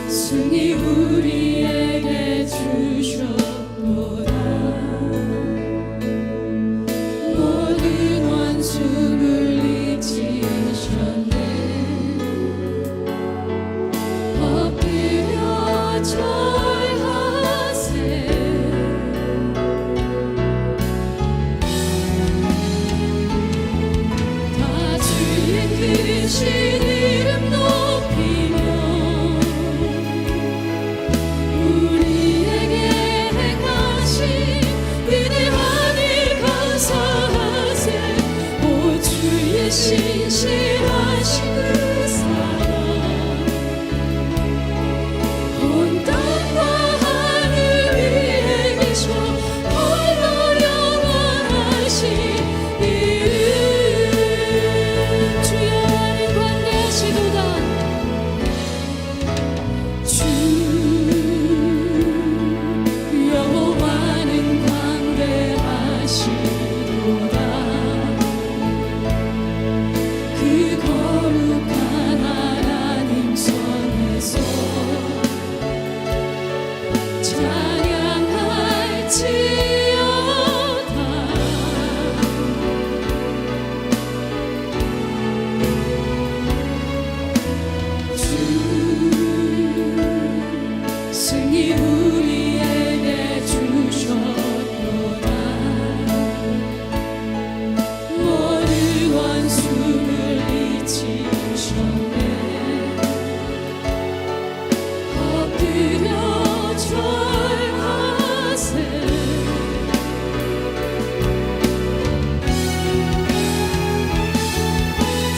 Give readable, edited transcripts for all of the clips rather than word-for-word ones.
승이 우리에게 주셨도다. 모든 원수 물리치셨네. 엎드려 절하세. 다 주의 크신 이름 높이며 우리에게 행하신 위대한 일 감사하세. 오 주의 신실하신 그 사랑 온 땅과 하늘 위에 계셔 홀로 영원하신 이름. 주여 하는 관대하시도다. 주 여호와는 광대하시도다. 그 거룩한 하나님 손에서 찬양할지어다. 주 승이 우리에게 주셨도다. 모든 원수 물리치셨네. 엎드려 절하세.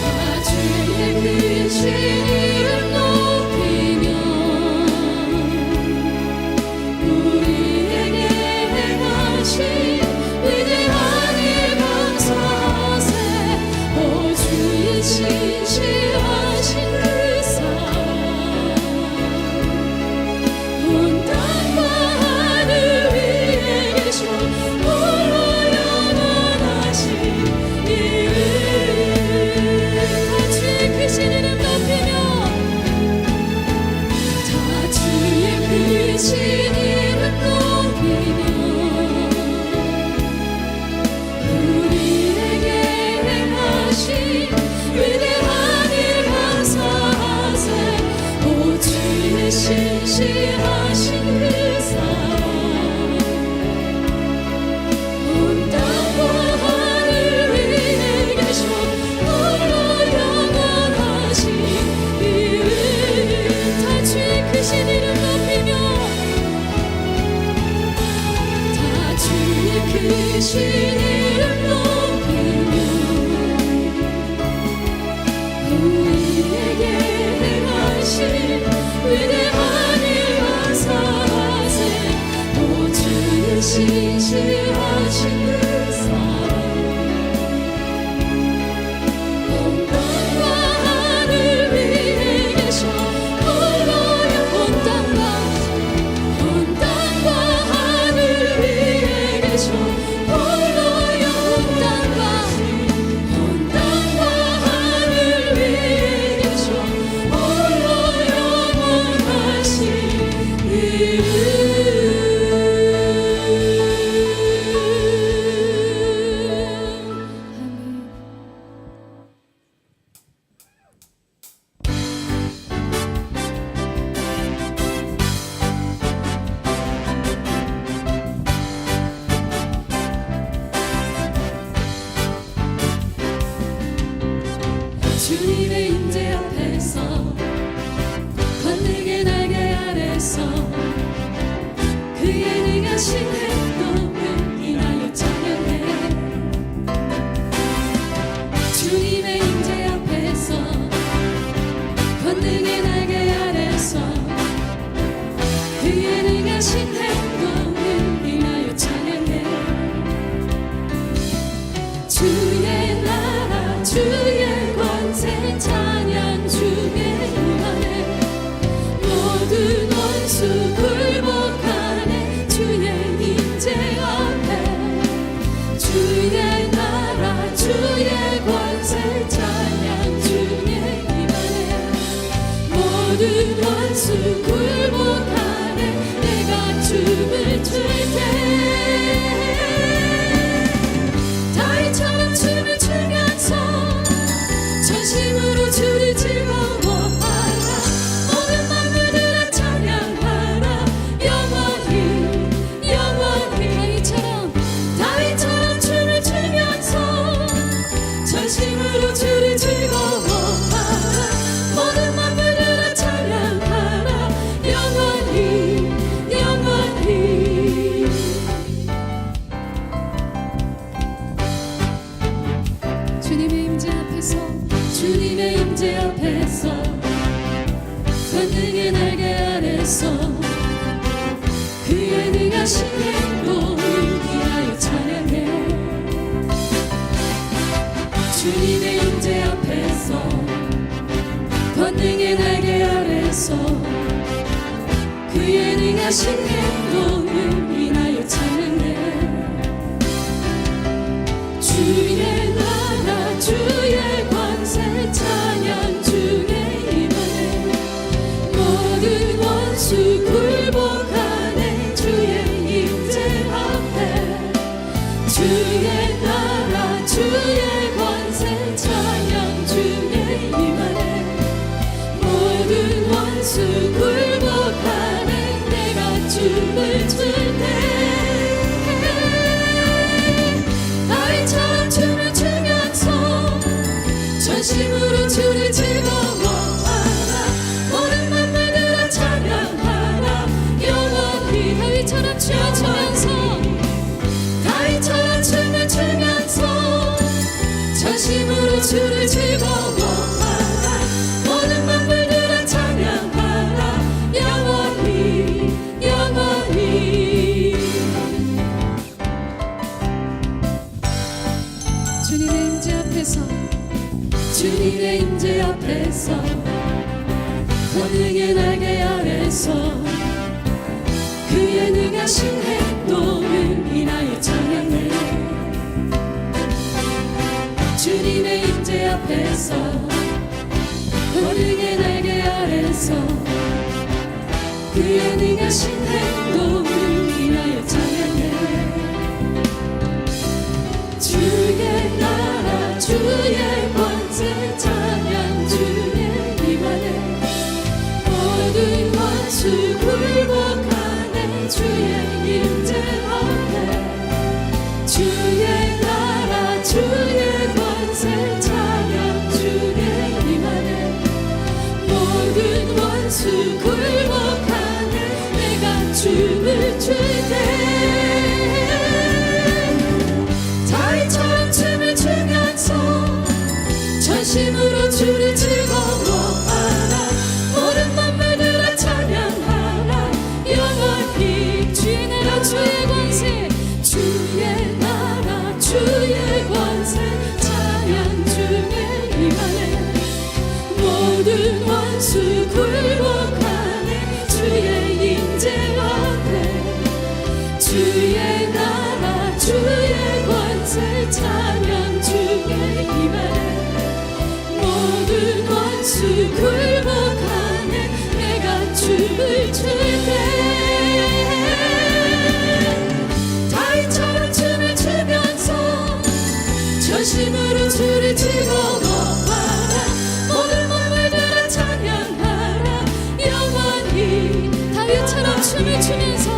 다 주의 크신 이름 높이며 우리에게 행하신 위대한 일 감사하세. 오 주의 신실하신 그 사랑 온 땅과 하늘 위에 계셔 홀로 영원하신 이름. 다 주의 크신 이름 높이며 다 주의 크신 이름 높이며 우리에게 행하신 위대한 일 감사하세. 오 주의 신실하신 그 사랑 온 땅과 하늘 위에 계셔 홀로 영원하신 이름. 다 주의 크신 이름 높이며 다 주의 크신 이름 높이며 우리에게 행하신 위대한 일 감사하세. 오 주의 신실하신 그 사랑 온 땅과 하늘 위에 계셔 홀로 온 땅과 하늘 위에 계셔 홀로 온 땅과 하늘 위에 계셔 홀로 영원하신 이름. 주님의 임재 앞에서 건능의 날개 아래서 그의 능하신 행동을 인하여 찬양해. 주님의 임재 앞에서 건능의 날개 아래서 그의 능하신 행동을 인하여 찬양해. 주의 나라 주의 권세 찬양 주의 영광에 모든 원수 그의 능하신 행동을 인하여 찬양해. 주의 나라 주의 권세 찬양 중에 임하네. 모든 원수 굴복하네. 주의 임재 앞에 주의 나라 주의 권세 찬양 중에 임하네. 모든 원수 굴복하네. 내가 춤을 출 때 나이처럼 춤을 추면서 전심으로 주를 즐거워하라. 모든 만물들아 찬양하라. 영원히 다윗처럼 춤을 추면서 다윗처럼 춤을 추면서 전심으로 주를 즐거워하라. 모든 만물들아 찬양하라. 영원히 영원히. 주님의 임재 앞에서 주님의 임재 앞에서 권능의 날개 아래서 그의 능하신 행동을 인하여 찬양해. 주님의 임재 앞에서 권능의 날개 아래서 그의 능하신 행동을 인하여 찬양해. 주의 나라 주의 권세 찬양 중에 임하네. 모든 원수 굴복하네. 주의 임재 앞에 주의 나라 주의 권세 찬양 중에 임하네. 모든 원수 굴복하네. 내가 춤을 출 때 다윗처럼 춤을 추면서 전심으로 주를 즐거워하라. 모든 만물들아 찬양하라. 영원히 주의 나라 주의 권세 주의 나라 주의 권세 찬양 중에 임하네. 모든 원수 굴복하네. 주의 임재 앞에 주의 나라 주의 권세 찬양 중에 임하네. 모든 원수 굴복하네. 내가 춤을 출 때 다윗처럼 춤을 추면서 전심으로 주를 즐거워하라. 모든 만물들아 찬양하라. 영원히 다윗처럼 춤을 추면서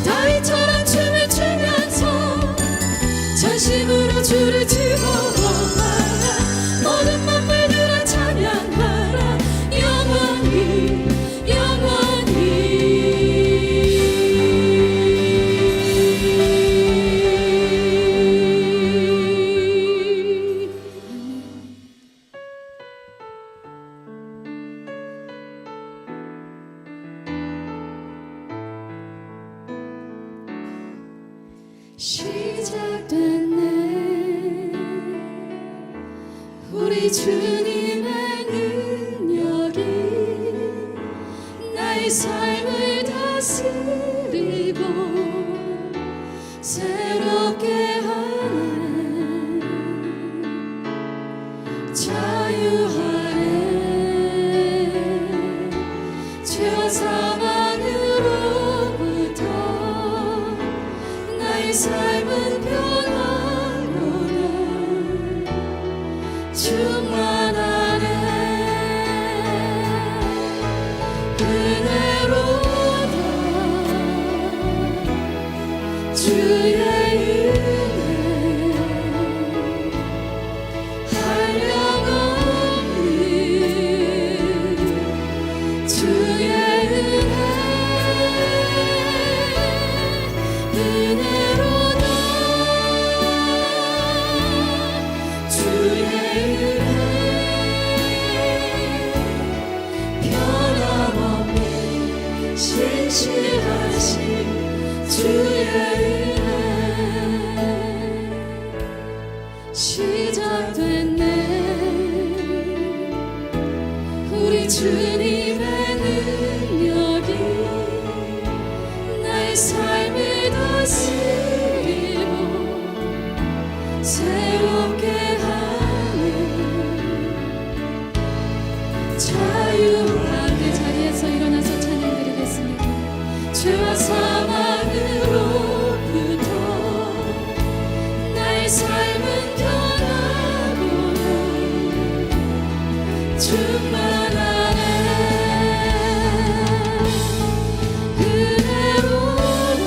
다윗처럼 춤을 추면서 전심으로 주를 즐거워하라. 모든 만물들아 찬양하라. 영원히 영원히. 시작됐네. 우리 주님의 능력이 나의 삶을 다스리고 새롭게 하네. 자유하네. 죄와 사망으로부터 나의 삶은 변화로다. 충만하네. 은혜로다. 주의 은혜 한량없는 주의 은혜 은혜로다. 주의 은혜 변함없는 신실하신 주의 은혜. 시작됐네. 우리 주님의 능력이 나의 삶을 다스리고 새롭게 하는 자유하게 자리에서 일어나서 찬양 드리겠습니다. 죄와 사망으로부터 나의 삶은 변하고 충만하네. 은혜로다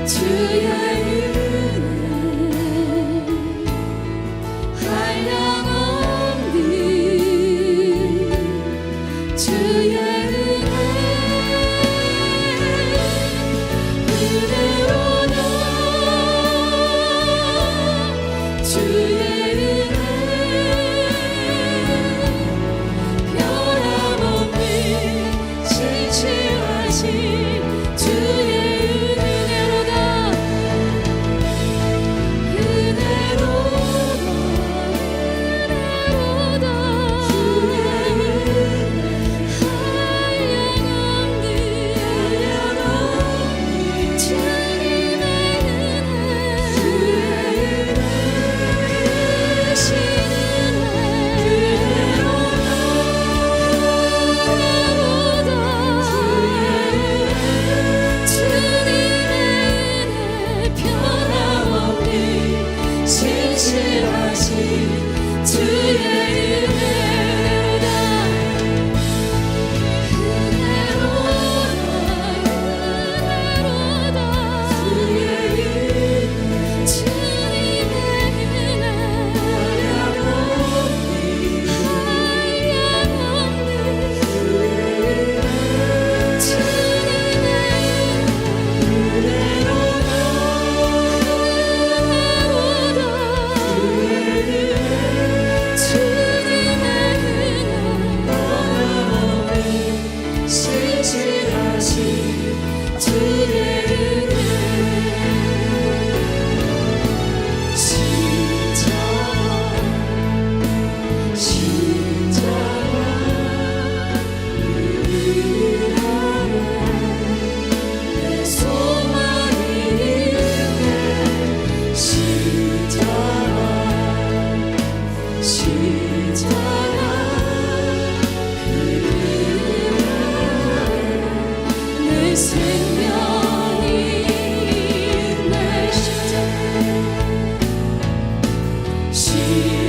주의 은혜 한량없니 주의 은혜로다 주의 변함없니 신실하신 주의 은혜로다 은혜로다 주의 한량없니 주님의 은혜 크신 은혜로다 주님의 은혜 변함없니 신실하신 주의 은혜로다 은혜로다 주의 주님의 은혜 한량없니 내 생명이 내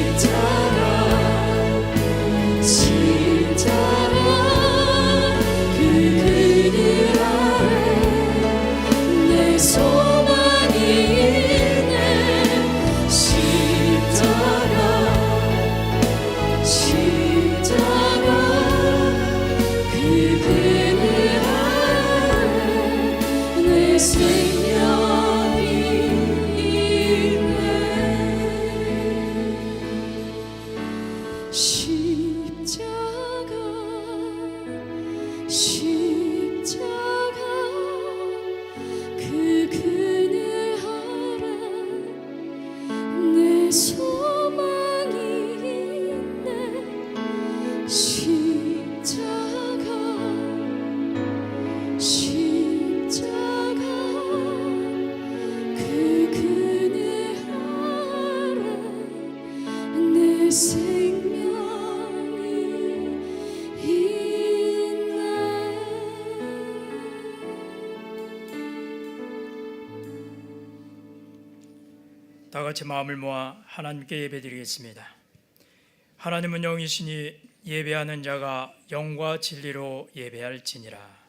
십자가 그 그늘 아래 내 소망이 있네 십자가 그 그늘 내 생명이 있네 십자가 그 그늘 아래 내 소망이 있네 십자가 그 그늘 아래 내 생명이 있네. 다 같이 마음을 모아 하나님께 예배드리겠습니다. 하나님은 영이시니 예배하는 자가 영과 진리로 예배할지니라.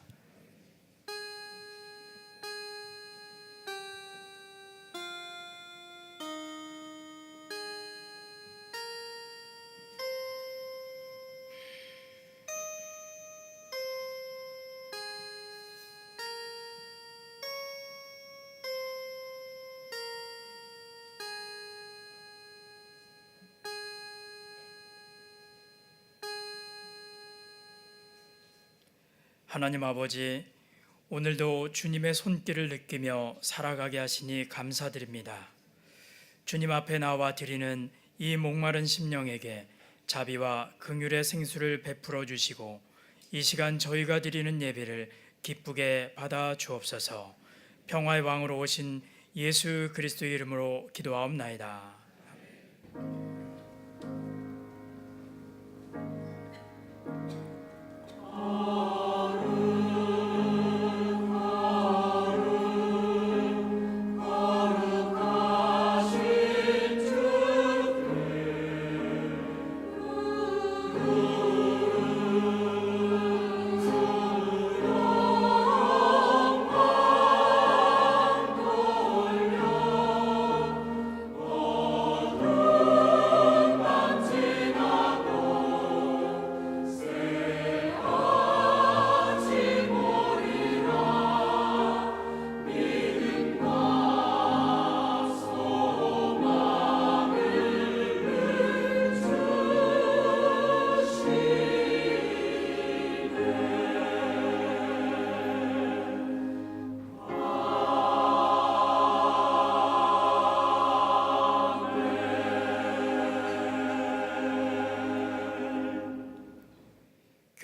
하나님 아버지, 오늘도 주님의 손길을 느끼며 살아가게 하시니 감사드립니다. 주님 앞에 나와 드리는 이 목마른 심령에게 자비와 긍휼의 생수를 베풀어 주시고 이 시간 저희가 드리는 예배를 기쁘게 받아 주옵소서. 평화의 왕으로 오신 예수 그리스도의 이름으로 기도하옵나이다.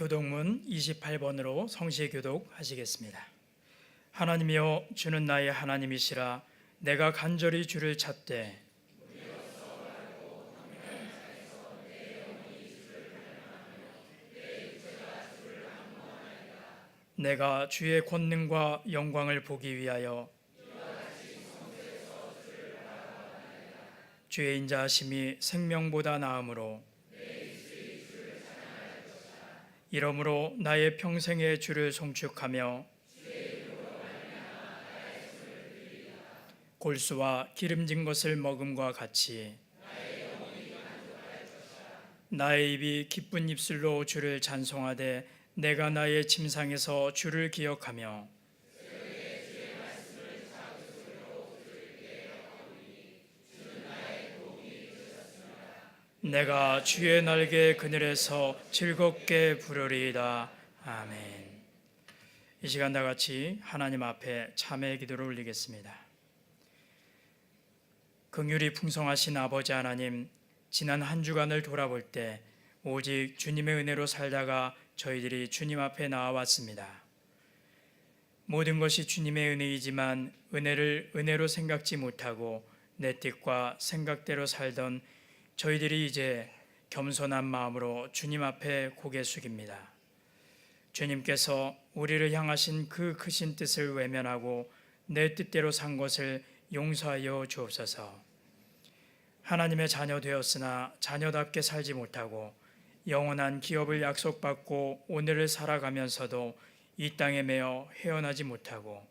교독문 28번으로 성시 교독하시겠습니다. 하나님이여, 주는 나의 하나님이시라. 내가 간절히 주를 찾되 내가 주의 권능과 영광을 보기 위하여 주의 인자하심이 생명보다 나으므로 이러므로 나의 평생의 주를 송축하며 골수와 기름진 것을 먹음과 같이 나의 입이 기쁜 입술로 주를 찬송하되 내가 나의 침상에서 주를 기억하며 내가 주의 날개 그늘에서 즐겁게 부르리이다. 아멘. 이 시간 다 같이 하나님 앞에 참회의 기도를 올리겠습니다. 긍휼이 풍성하신 아버지 하나님, 지난 한 주간을 돌아볼 때 오직 주님의 은혜로 살다가 저희들이 주님 앞에 나와왔습니다. 모든 것이 주님의 은혜이지만 은혜를 은혜로 생각지 못하고 내 뜻과 생각대로 살던 저희들이 이제 겸손한 마음으로 주님 앞에 고개 숙입니다. 주님께서 우리를 향하신 그 크신 뜻을 외면하고 내 뜻대로 산 것을 용서하여 주옵소서. 하나님의 자녀 되었으나 자녀답게 살지 못하고 영원한 기업을 약속받고 오늘을 살아가면서도 이 땅에 매여 헤어나지 못하고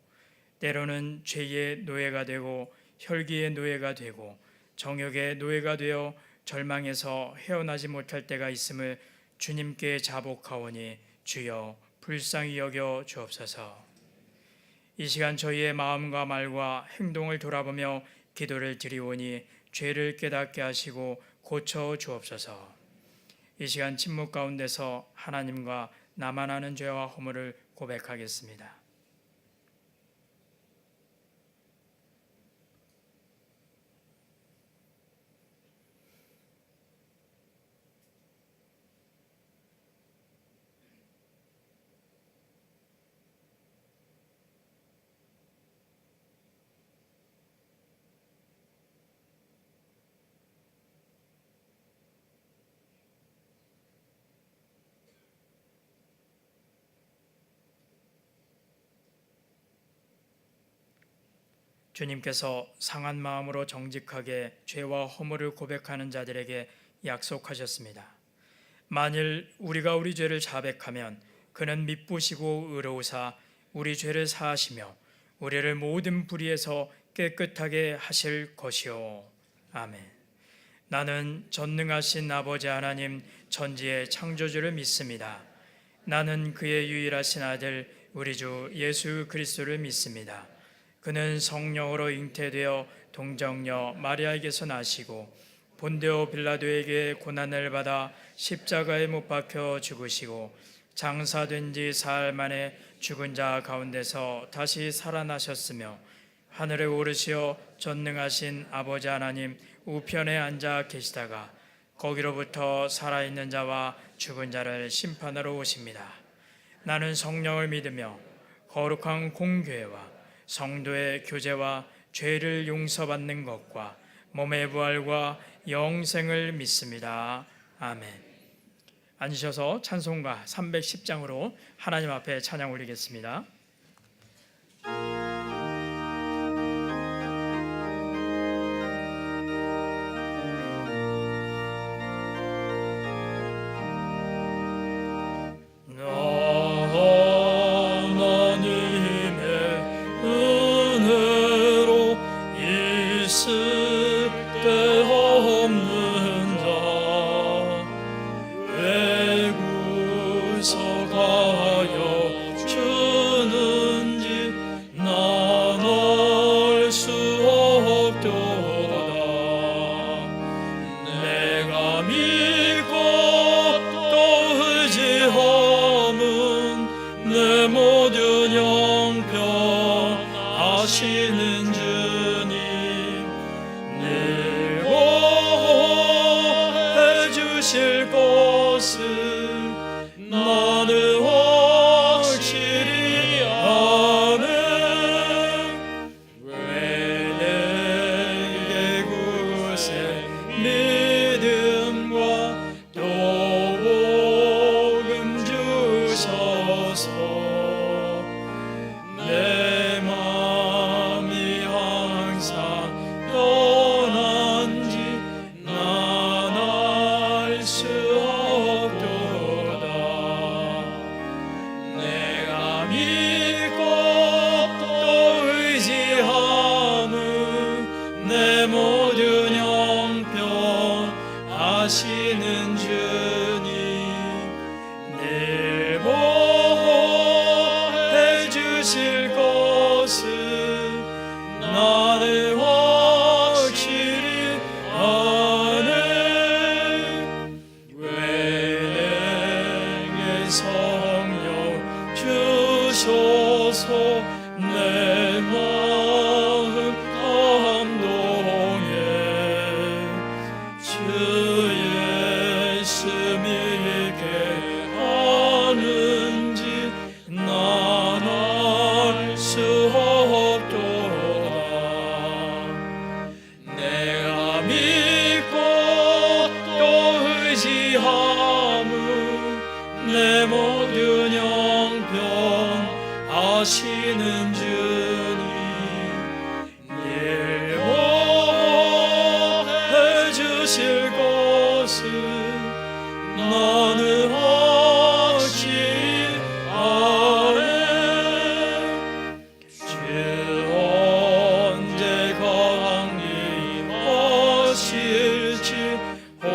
때로는 죄의 노예가 되고 혈기의 노예가 되고 정욕의 노예가 되어 절망에서 헤어나지 못할 때가 있음을 주님께 자복하오니 주여 불쌍히 여겨 주옵소서. 이 시간 저희의 마음과 말과 행동을 돌아보며 기도를 드리오니 죄를 깨닫게 하시고 고쳐 주옵소서. 이 시간 침묵 가운데서 하나님과 나만 아는 죄와 허물을 고백하겠습니다. 주님께서 상한 마음으로 정직하게 죄와 허물을 고백하는 자들에게 약속하셨습니다. 만일 우리가 우리 죄를 자백하면 그는 미쁘시고 의로우사 우리 죄를 사하시며 우리를 모든 불의에서 깨끗하게 하실 것이요. 아멘. 나는 전능하신 아버지 하나님 천지의 창조주를 믿습니다. 나는 그의 유일하신 아들 우리 주 예수 그리스도를 믿습니다. 그는 성령으로 잉태되어 동정녀 마리아에게서 나시고 본데오 빌라도에게 고난을 받아 십자가에 못 박혀 죽으시고 장사된 지 사흘 만에 죽은 자 가운데서 다시 살아나셨으며 하늘에 오르시어 전능하신 아버지 하나님 우편에 앉아 계시다가 거기로부터 살아있는 자와 죽은 자를 심판하러 오십니다. 나는 성령을 믿으며 거룩한 공교회와 성도의 교제와 죄를 용서받는 것과 몸의 부활과 영생을 믿습니다. 아멘. 앉으셔서 찬송가 310장으로 하나님 앞에 찬양 올리겠습니다. 하시는 주님 늘 보호해 주실 것을 나는 확실히 아네. 왜 내게 굳은 믿음과 또 복음 주셔서 내 맘이 항상 편한지 난 알 수 없도다. 내가 믿고 또 의지함은 내 모든 형편 하시는 주님 늘 보호해 주실 것을 나는 확실히 아네. 왜 내게 성령 주셔서 내 마음 감동해. 주 예수 믿게 하는지 난 알 수 없도다. 내가 믿고 또 의지함은 내 모든 형편 하시는 주님 늘 보호해 주실 것을 나는 확실히 아네. 주 언제 강림하실지 혹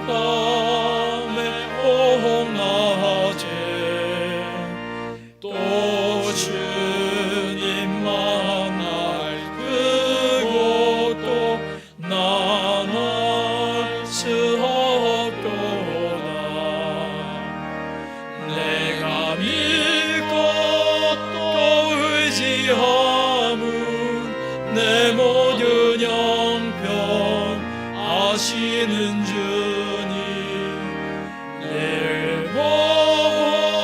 밤에 혹 낮에 또 주님 만날 그곳도 난 알 수 없도다. 내가 믿고 또 의지함은 내 모든 형편 아시는 주님 늘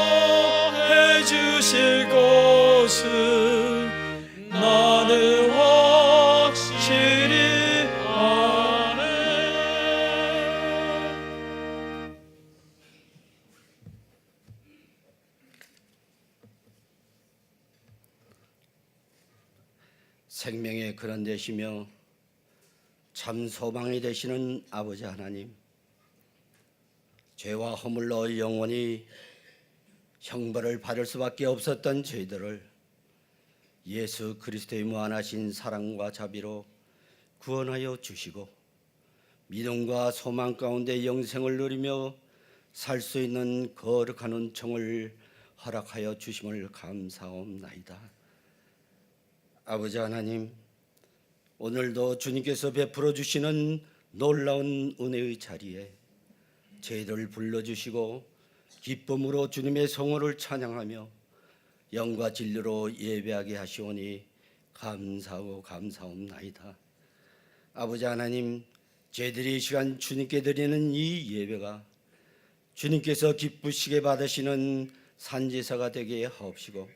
보호해 주실 것을 나는 확실히 아네. 생명의 근원 되시며 참 소망이 되시는 아버지 하나님, 죄와 허물로 영원히 형벌을 받을 수밖에 없었던 저희들을 예수 그리스도의 무한하신 사랑과 자비로 구원하여 주시고 믿음과 소망 가운데 영생을 누리며 살 수 있는 거룩한 은총을 허락하여 주심을 감사옵나이다. 아버지 하나님, 오늘도 주님께서 베풀어 주시는 놀라운 은혜의 자리에 저희들을 불러주시고 기쁨으로 주님의 성호를 찬양하며 영과 진리로 예배하게 하시오니 감사하고 감사옵나이다. 아버지 하나님, 저희들이 이 시간 주님께 드리는 이 예배가 주님께서 기쁘시게 받으시는 산제사가 되게 하옵시고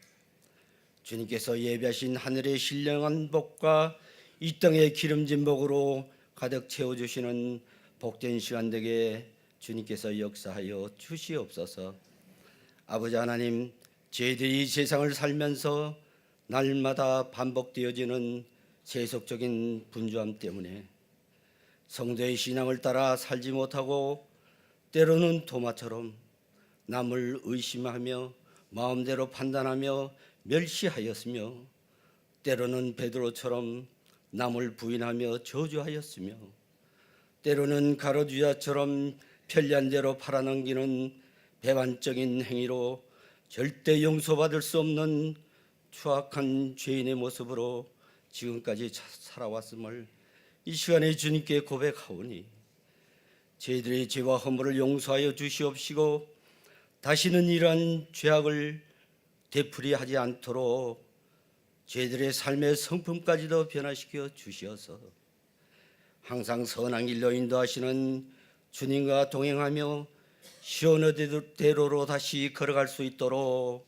주님께서 예비하신 하늘의 신령한 복과 이 땅의 기름진 복으로 가득 채워주시는 복된 시간 되게 주님께서 역사하여 주시옵소서. 아버지 하나님, 저희들이 이 세상을 살면서 날마다 반복되어지는 세속적인 분주함 때문에 성도의 신앙을 따라 살지 못하고 때로는 도마처럼 남을 의심하며 마음대로 판단하며 멸시하였으며 때로는 베드로처럼 남을 부인하며 저주하였으며 때로는 가롯유다처럼 편리한 대로 팔아넘기는 배반적인 행위로 절대 용서받을 수 없는 추악한 죄인의 모습으로 지금까지 살아왔음을 이 시간에 주님께 고백하오니 저희들의 죄와 허물을 용서하여 주시옵시고 다시는 이러한 죄악을 되풀이하지 않도록 저희들의 삶의 성품까지도 변화시켜 주시어서 항상 선한 길로 인도하시는 주님과 동행하며 시온의대로로 다시 걸어갈 수 있도록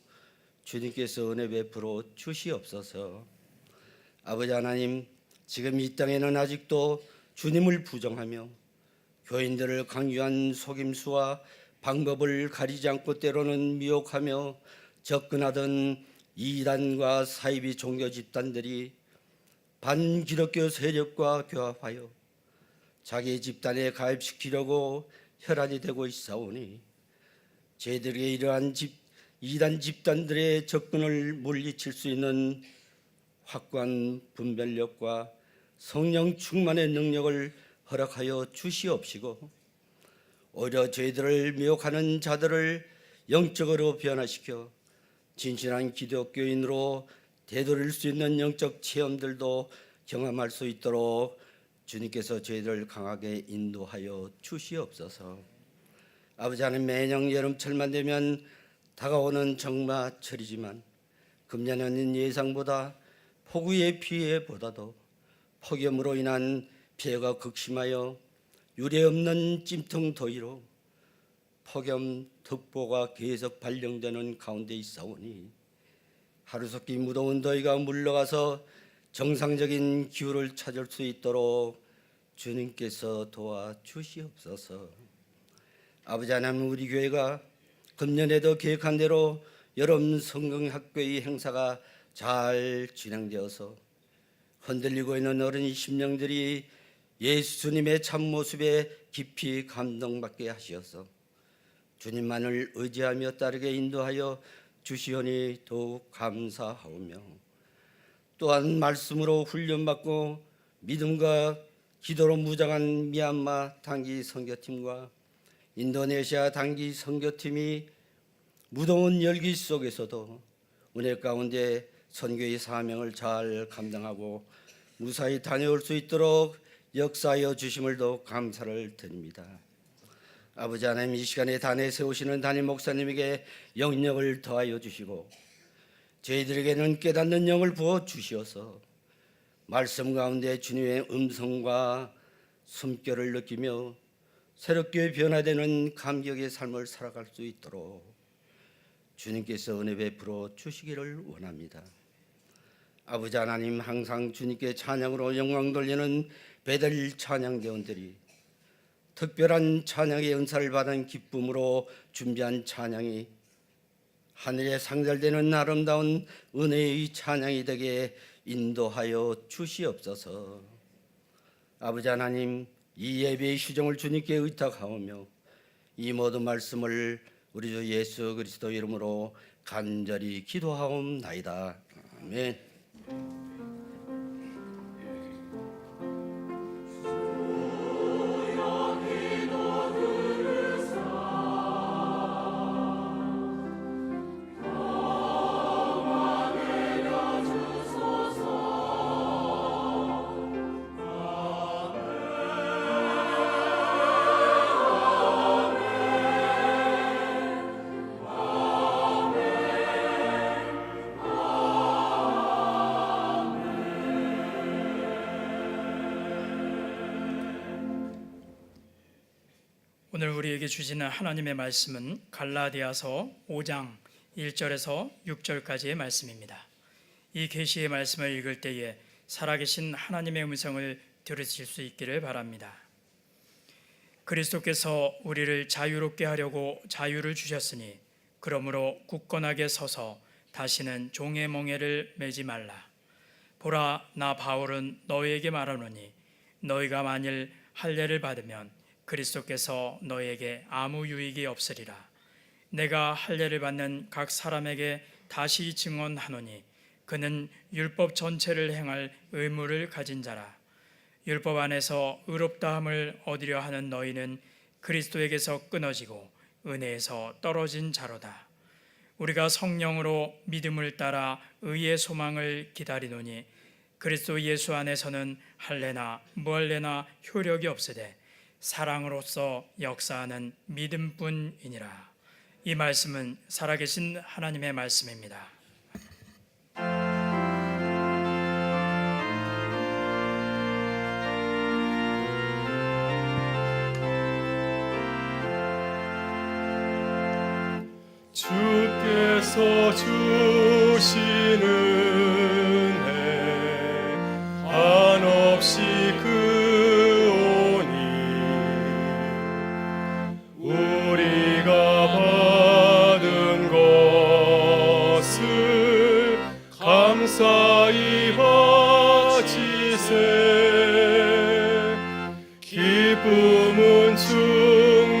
주님께서 은혜 베풀어 주시옵소서. 아버지 하나님, 지금 이 땅에는 아직도 주님을 부정하며 교인들을 강요한 속임수와 방법을 가리지 않고 때로는 미혹하며 접근하던 이단과 사이비 종교 집단들이 반기독교 세력과 교합하여 자기 집단에 가입시키려고 혈안이 되고 있사오니 저희들에게 이러한 이단 집단들의 접근을 물리칠 수 있는 확고한 분별력과 성령 충만의 능력을 허락하여 주시옵시고 오히려 저희들을 미혹하는 자들을 영적으로 변화시켜 진실한 기독교인으로 되돌릴 수 있는 영적 체험들도 경험할 수 있도록 주님께서 저희들을 강하게 인도하여 주시옵소서. 아버지 하나님, 매년 여름철만 되면 다가오는 적마철이지만 금년에는 예상보다 폭우의 피해보다도 폭염으로 인한 피해가 극심하여 유례없는 찜통 더위로 폭염 특보가 계속 발령되는 가운데 있사오니 하루속히 무더운 더위가 물러가서 정상적인 기후를 찾을 수 있도록 주님께서 도와주시옵소서. 아버지 하나님, 우리 교회가 금년에도 계획한 대로 여름 성경학교의 행사가 잘 진행되어서 흔들리고 있는 어린이 심령들이 예수님의 참모습에 깊이 감동받게 하시어서 주님만을 의지하며 따르게 인도하여 주시오니 더욱 감사하오며 또한 말씀으로 훈련받고 믿음과 기도로 무장한 미얀마 단기 선교팀과 인도네시아 단기 선교팀이 무더운 열기 속에서도 은혜 가운데 선교의 사명을 잘 감당하고 무사히 다녀올 수 있도록 역사하여 주심을 더욱 감사를 드립니다. 아버지 하나님, 이 시간에 단에 세우시는 담임 목사님에게 영력을 더하여 주시고 저희들에게는 깨닫는 영을 부어 주시어서 말씀 가운데 주님의 음성과 숨결을 느끼며 새롭게 변화되는 감격의 삶을 살아갈 수 있도록 주님께서 은혜 베풀어 주시기를 원합니다. 아버지 하나님, 항상 주님께 찬양으로 영광 돌리는 베델 찬양대원들이 특별한 찬양의 은사를 받은 기쁨으로 준비한 찬양이 하늘에 상달되는 아름다운 은혜의 찬양이 되게 인도하여 주시옵소서. 아버지 하나님, 이 예배의 시정을 주님께 의탁하오며 이 모든 말씀을 우리 주 예수 그리스도 이름으로 간절히 기도하옵나이다. 아멘. 오늘 우리에게 주시는 하나님의 말씀은 갈라디아서 5장 1절에서 6절까지의 말씀입니다. 이 계시의 말씀을 읽을 때에 살아계신 하나님의 음성을 들으실 수 있기를 바랍니다. 그리스도께서 우리를 자유롭게 하려고 자유를 주셨으니 그러므로 굳건하게 서서 다시는 종의 멍에를 매지 말라. 보라, 나 바울은 너희에게 말하노니 너희가 만일 할례를 받으면 그리스도께서 너희에게 아무 유익이 없으리라. 내가 할례를 받는 각 사람에게 다시 증언하노니 그는 율법 전체를 행할 의무를 가진 자라. 율법 안에서 의롭다함을 얻으려 하는 너희는 그리스도에게서 끊어지고 은혜에서 떨어진 자로다. 우리가 성령으로 믿음을 따라 의의 소망을 기다리노니 그리스도 예수 안에서는 할례나 무할례나 효력이 없으되 사랑으로서 역사하는 믿음뿐이니라. 이 말씀은 살아계신 하나님의 말씀입니다. 주께서 주시는 은혜 한없이 크오니 우리가 받은 것을 감사히 바치세. 기쁨은 충만하고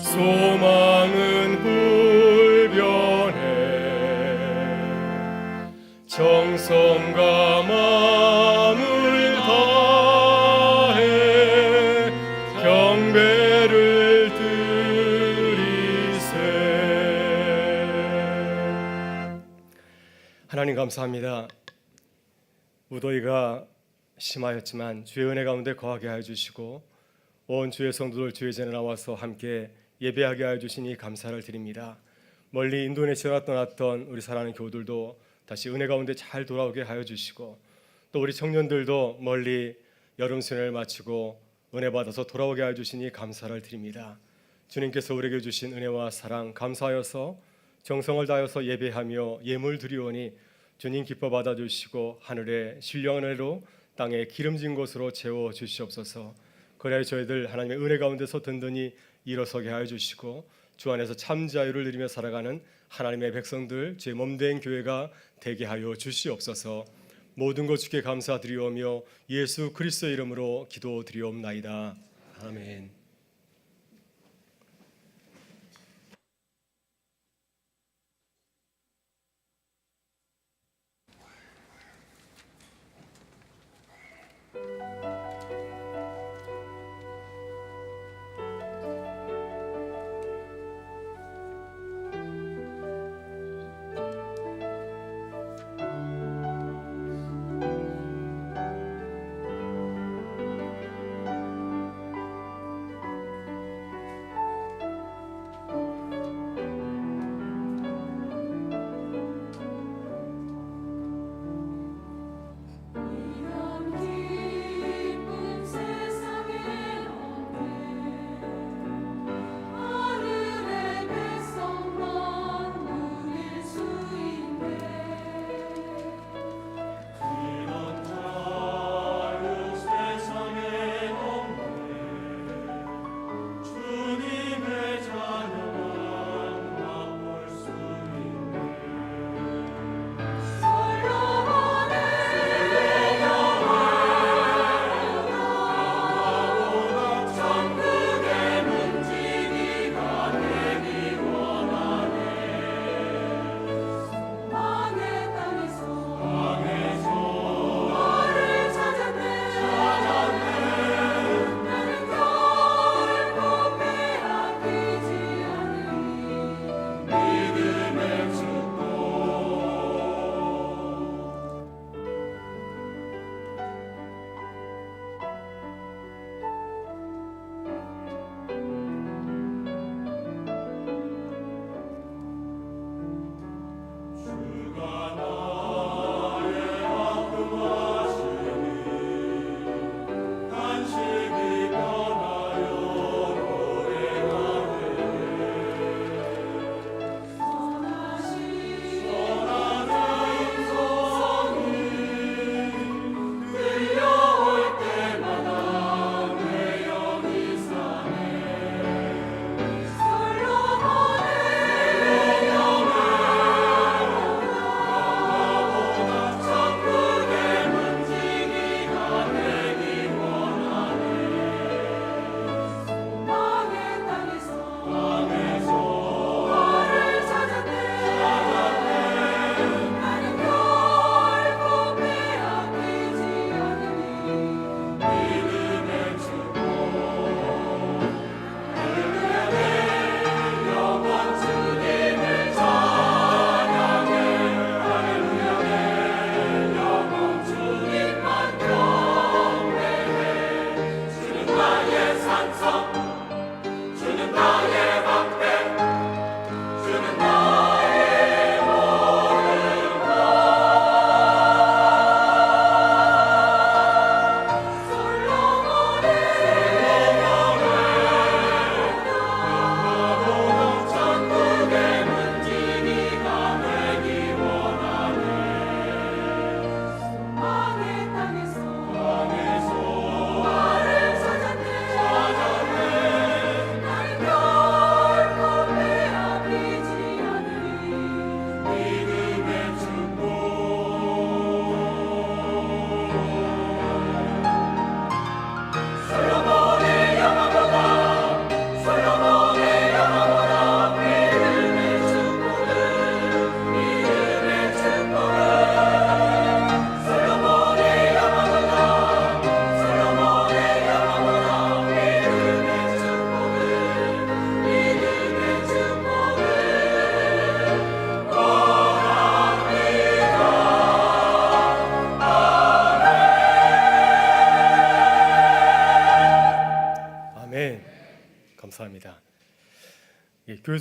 소망은 불변해. 정성과 마음을 다해 경배를 드리세. 하나님 감사합니다. 무더위가 심하였지만 주의 은혜 가운데 거하게 하여 주시고 온 주의 성도들 주의 전에 나와서 함께 예배하게 하여 주시니 감사를 드립니다. 멀리 인도네시아로 떠났던 우리 사랑하는 교우들도 다시 은혜 가운데 잘 돌아오게 하여 주시고 또 우리 청년들도 멀리 여름 수련을 마치고 은혜 받아서 돌아오게 하여 주시니 감사를 드립니다. 주님께서 우리에게 주신 은혜와 사랑 감사하여서 정성을 다하여서 예배하며 예물 드리오니 주님 기뻐 받아주시고 하늘의 신령한 은혜로 땅에 기름진 곳으로 채워 주시옵소서. 그래야 저희들 하나님의 은혜 가운데서 든든히 일어서게 하여 주시고 주 안에서 참 자유를 누리며 살아가는 하나님의 백성들 제 몸된 교회가 되게 하여 주시옵소서. 모든 것 주께 감사드리오며 예수 그리스도의 이름으로 기도드리옵나이다. 아멘.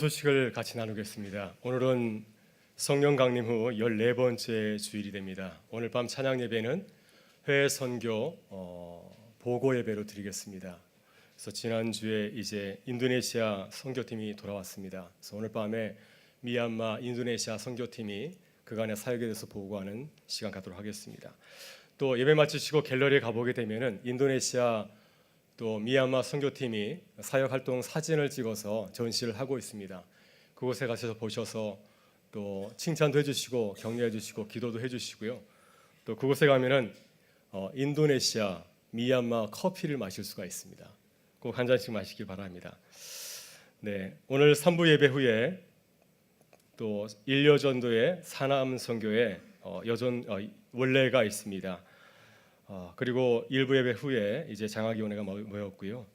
소식을 같이 나누겠습니다. 오늘은 성령 강림 후 14번째 주일이 됩니다. 오늘 밤 찬양 예배는 회외 선교 보고 예배로 드리겠습니다. 그래서 지난주에 이제 인도네시아 선교팀이 돌아왔습니다. 그래서 오늘 밤에 미얀마 인도네시아 선교팀이 그간의 사역에 대해서 보고하는 시간 갖도록 하겠습니다. 또 예배 마치시고 갤러리에 가보게 되면은 인도네시아 또 미얀마 선교팀이 사역 활동 사진을 찍어서 전시를 하고 있습니다. 그곳에 가셔서 보셔서 또 칭찬도 해주시고 격려해 주시고 기도도 해주시고요. 또 그곳에 가면은 인도네시아 미얀마 커피를 마실 수가 있습니다. 꼭 한 잔씩 마시길 바랍니다. 네, 오늘 3부 예배 후에 또 일여전도의 사남 선교회 원래가 있습니다. 그리고 1부 예배 후에 이제 장학위원회가 모였고요.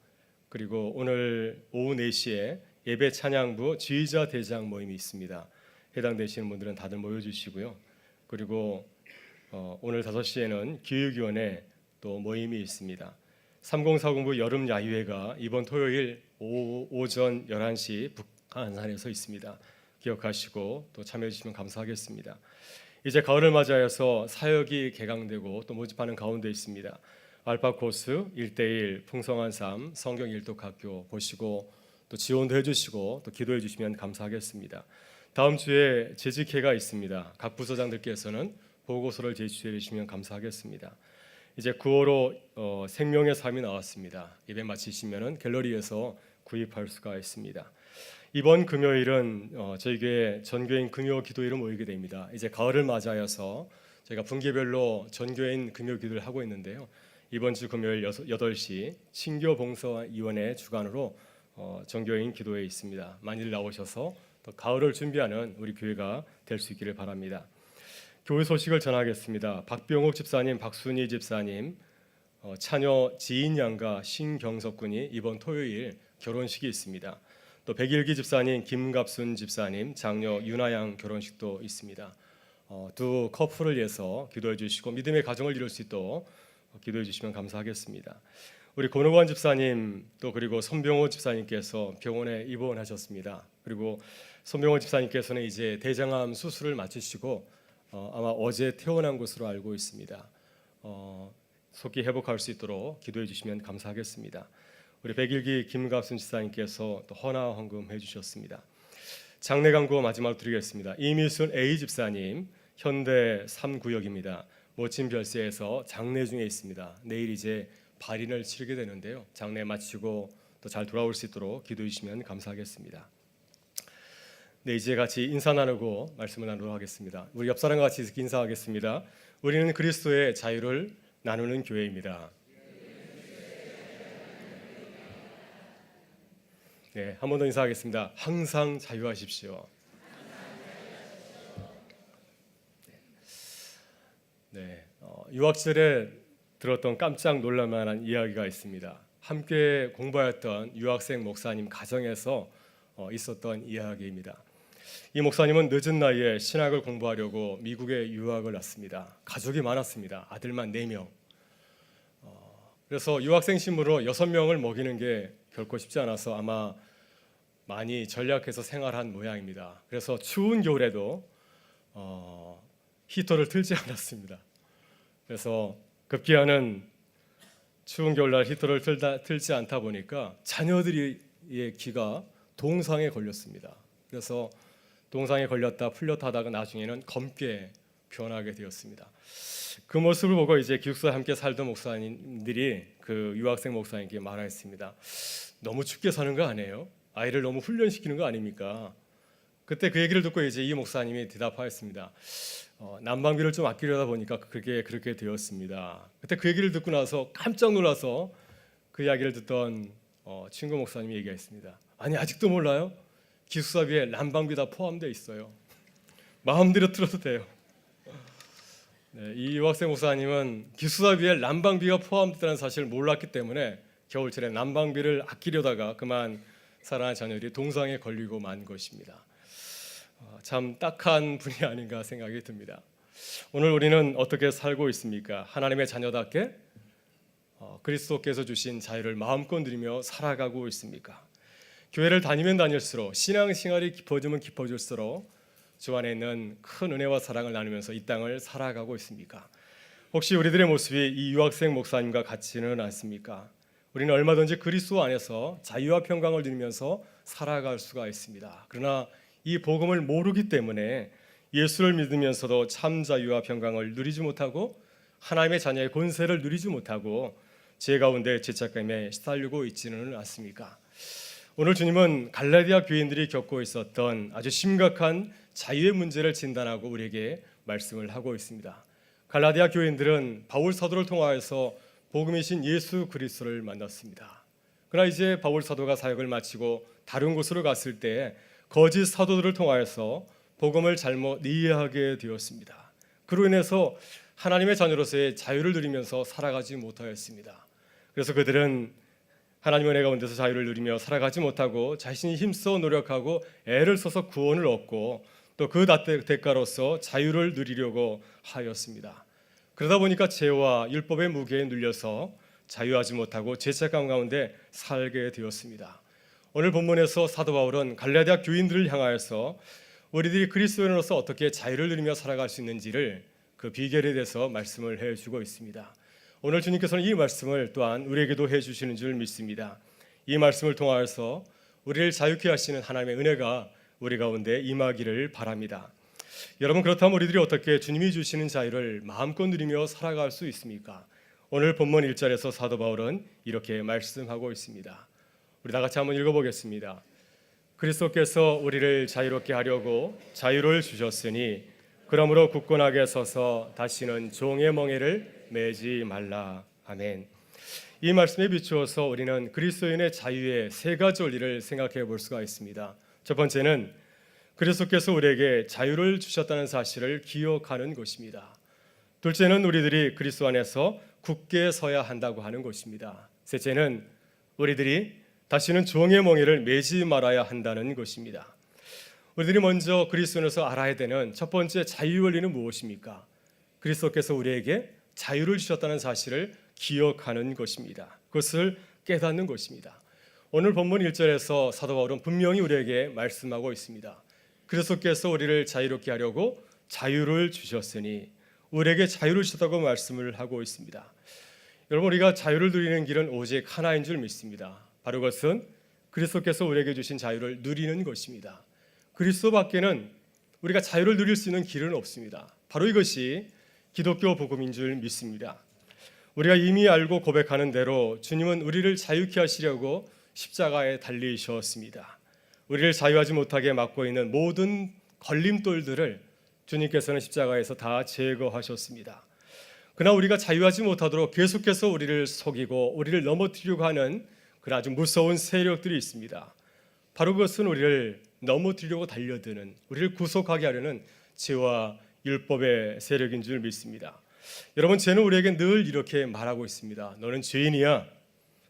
그리고 오늘 오후 4시에 예배 찬양부 지휘자 대장 모임이 있습니다. 해당되시는 분들은 다들 모여주시고요. 그리고 오늘 5시에는 교육위원회 또 모임이 있습니다. 3040부 여름 야유회가 이번 토요일 오전 11시 북한산에서 있습니다. 기억하시고 또 참여해 주시면 감사하겠습니다. 이제 가을을 맞이하여서 사역이 개강되고 또 모집하는 가운데 있습니다. 알파 코스 1:1 풍성한 삶 성경 일독학교 보시고 또 지원도 해주시고 또 기도해 주시면 감사하겠습니다. 다음 주에 재직회가 있습니다. 각 부서장들께서는 보고서를 제출해 주시면 감사하겠습니다. 이제 9월호 생명의 삶이 나왔습니다. 예배 마치시면은 갤러리에서 구입할 수가 있습니다. 이번 금요일은 저희 교회 전교인 금요 기도회로 모이게 됩니다. 이제 가을을 맞이하여서 저희가 분기별로 전교인 금요 기도를 하고 있는데요. 이번 주 금요일 8시 친교봉사위원회 주관으로 전교인 기도회에 있습니다. 많이들 나오셔서 또 가을을 준비하는 우리 교회가 될 수 있기를 바랍니다. 교회 소식을 전하겠습니다. 박병욱 집사님, 박순희 집사님, 차녀 지인 양과 신경석 군이 이번 토요일 결혼식이 있습니다. 또 백일기 집사님, 김갑순 집사님, 장녀 윤아양 결혼식도 있습니다. 두 커플을 위해서 기도해 주시고 믿음의 가정을 이룰 수 있도록 기도해 주시면 감사하겠습니다. 우리 권호관 집사님 또 그리고 손병호 집사님께서 병원에 입원하셨습니다. 그리고 손병호 집사님께서는 이제 대장암 수술을 마치시고 아마 어제 퇴원한 것으로 알고 있습니다. 속히 회복할 수 있도록 기도해 주시면 감사하겠습니다. 우리 백일기 김갑순 집사님께서 또 헌화 헌금 해주셨습니다. 장례 광고 마지막으로 드리겠습니다. 이미순 A 집사님 현대 3구역입니다. 모친 별세에서 장례 중에 있습니다. 내일 이제 발인을 치르게 되는데요. 장례 마치고 또 잘 돌아올 수 있도록 기도해 주시면 감사하겠습니다. 네, 이제 같이 인사 나누고 말씀을 나누도록 하겠습니다. 우리 옆 사람과 같이 인사하겠습니다. 우리는 그리스도의 자유를 나누는 교회입니다. 네, 한 번 더 인사하겠습니다. 항상 자유하십시오. 네, 유학 시절에 들었던 깜짝 놀랄만한 이야기가 있습니다. 함께 공부하였던 유학생 목사님 가정에서 있었던 이야기입니다. 이 목사님은 늦은 나이에 신학을 공부하려고 미국에 유학을 왔습니다. 가족이 많았습니다. 아들만 4명. 그래서 유학생 신분으로 6명을 먹이는 게 결코 쉽지 않아서 아마 많이 전략해서 생활한 모양입니다. 그래서 추운 겨울에도 히터를 틀지 않았습니다. 그래서 급기야는 추운 겨울날 히터를 틀지 않다 보니까 자녀들의 귀가 동상에 걸렸습니다. 그래서 동상에 걸렸다 풀렸다 하다가 나중에는 검게 변하게 되었습니다. 그 모습을 보고 이제 기숙사에 함께 살던 목사님들이 그 유학생 목사님께 말했습니다. 너무 춥게 사는 거 아니에요? 아이를 너무 훈련시키는 거 아닙니까? 그때 그 얘기를 듣고 이제 이 목사님이 대답하였습니다. 난방비를 좀 아끼려다 보니까 그렇게 되었습니다. 그때 그 얘기를 듣고 나서 깜짝 놀라서 그 이야기를 듣던 친구 목사님이 얘기했습니다. 아니 아직도 몰라요? 기숙사비에 난방비 다 포함되어 있어요. 마음대로 틀어도 돼요. 네, 이 유학생 목사님은 기숙사비에 난방비가 포함됐다는 사실을 몰랐기 때문에 겨울철에 난방비를 아끼려다가 그만 사랑하는 자녀들이 동상에 걸리고 만 것입니다. 참 딱한 분이 아닌가 생각이 듭니다. 오늘 우리는 어떻게 살고 있습니까? 하나님의 자녀답게 그리스도께서 주신 자유를 마음껏 누리며 살아가고 있습니까? 교회를 다니면 다닐수록 신앙생활이 깊어지면 깊어질수록 주 안에 있는 큰 은혜와 사랑을 나누면서 이 땅을 살아가고 있습니까? 혹시 우리들의 모습이 이 유학생 목사님과 같지는 않습니까? 우리는 얼마든지 그리스도 안에서 자유와 평강을 누리면서 살아갈 수가 있습니다. 그러나 이 복음을 모르기 때문에 예수를 믿으면서도 참 자유와 평강을 누리지 못하고 하나님의 자녀의 권세를 누리지 못하고 죄 가운데 죄책감에 시달리고 있지는 않습니까? 오늘 주님은 갈라디아 교인들이 겪고 있었던 아주 심각한 자유의 문제를 진단하고 우리에게 말씀을 하고 있습니다. 갈라디아 교인들은 바울 사도를 통하여서 복음이신 예수 그리스도를 만났습니다. 그러나 이제 바울 사도가 사역을 마치고 다른 곳으로 갔을 때 거짓 사도들을 통하여서 복음을 잘못 이해하게 되었습니다. 그로 인해서 하나님의 자녀로서의 자유를 누리면서 살아가지 못하였습니다. 그래서 그들은 하나님의 은혜 가운데서 자유를 누리며 살아가지 못하고 자신이 힘써 노력하고 애를 써서 구원을 얻고 또 그 대가로서 자유를 누리려고 하였습니다. 그러다 보니까 죄와 율법의 무게에 눌려서 자유하지 못하고 죄책감 가운데 살게 되었습니다. 오늘 본문에서 사도 바울은 갈라디아 교인들을 향하여서 우리들이 그리스도인으로서 어떻게 자유를 누리며 살아갈 수 있는지를 그 비결에 대해서 말씀을 해주고 있습니다. 오늘 주님께서는 이 말씀을 또한 우리에게도 해주시는 줄 믿습니다. 이 말씀을 통하여서 우리를 자유케 하시는 하나님의 은혜가 우리 가운데 임하기를 바랍니다. 여러분, 그렇다면 우리들이 어떻게 주님이 주시는 자유를 마음껏 누리며 살아갈 수 있습니까? 오늘 본문 1절에서 사도 바울은 이렇게 말씀하고 있습니다. 우리 다 같이 한번 읽어보겠습니다. 그리스도께서 우리를 자유롭게 하려고 자유를 주셨으니 그러므로 굳건하게 서서 다시는 종의 멍에를 매지 말라. 아멘. 이 말씀에 비추어서 우리는 그리스도인의 자유의 세 가지 원리를 생각해 볼 수가 있습니다. 첫 번째는 그리스도께서 우리에게 자유를 주셨다는 사실을 기억하는 것입니다. 둘째는 우리들이 그리스도 안에서 굳게 서야 한다고 하는 것입니다. 셋째는 우리들이 다시는 종의 멍에를 매지 말아야 한다는 것입니다. 우리들이 먼저 그리스도인으로서 알아야 되는 첫 번째 자유 원리는 무엇입니까? 그리스도께서 우리에게 자유를 주셨다는 사실을 기억하는 것입니다. 그것을 깨닫는 것입니다. 오늘 본문 1절에서 사도 바울은 분명히 우리에게 말씀하고 있습니다. 그리스도께서 우리를 자유롭게 하려고 자유를 주셨으니 우리에게 자유를 주셨다고 말씀을 하고 있습니다. 여러분, 우리가 자유를 누리는 길은 오직 하나인 줄 믿습니다. 바로 그것은 그리스도께서 우리에게 주신 자유를 누리는 것입니다. 그리스도 밖에는 우리가 자유를 누릴 수 있는 길은 없습니다. 바로 이것이 기독교 복음인 줄 믿습니다. 우리가 이미 알고 고백하는 대로 주님은 우리를 자유케 하시려고 십자가에 달리셨습니다. 우리를 자유하지 못하게 막고 있는 모든 걸림돌들을 주님께서는 십자가에서 다 제거하셨습니다. 그러나 우리가 자유하지 못하도록 계속해서 우리를 속이고 우리를 넘어뜨리려고 하는 그런 아주 무서운 세력들이 있습니다. 바로 그것은 우리를 넘어뜨리려고 달려드는, 우리를 구속하게 하려는 죄와 율법의 세력인 줄 믿습니다. 여러분, 죄는 우리에게 늘 이렇게 말하고 있습니다. 너는 죄인이야.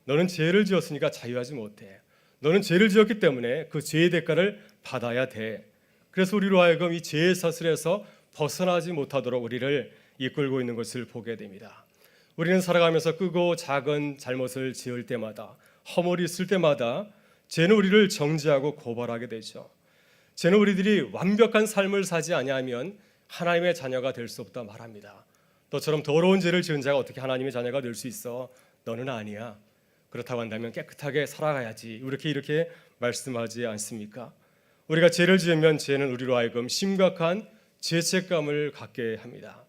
너는 죄를 지었으니까 자유하지 못해. 너는 죄를 지었기 때문에 그 죄의 대가를 받아야 돼. 그래서 우리로 하여금 이 죄의 사슬에서 벗어나지 못하도록 우리를 이끌고 있는 것을 보게 됩니다. 우리는 살아가면서 크고 작은 잘못을 지을 때마다, 허물이 있을 때마다 죄는 우리를 정죄하고 고발하게 되죠. 죄는 우리들이 완벽한 삶을 사지 아니하면 하나님의 자녀가 될 수 없다 말합니다. 너처럼 더러운 죄를 지은 자가 어떻게 하나님의 자녀가 될 수 있어? 너는 아니야. 그렇다고 한다면 깨끗하게 살아가야지. 이렇게 말씀하지 않습니까? 우리가 죄를 지으면 죄는 우리로 하여금 심각한 죄책감을 갖게 합니다.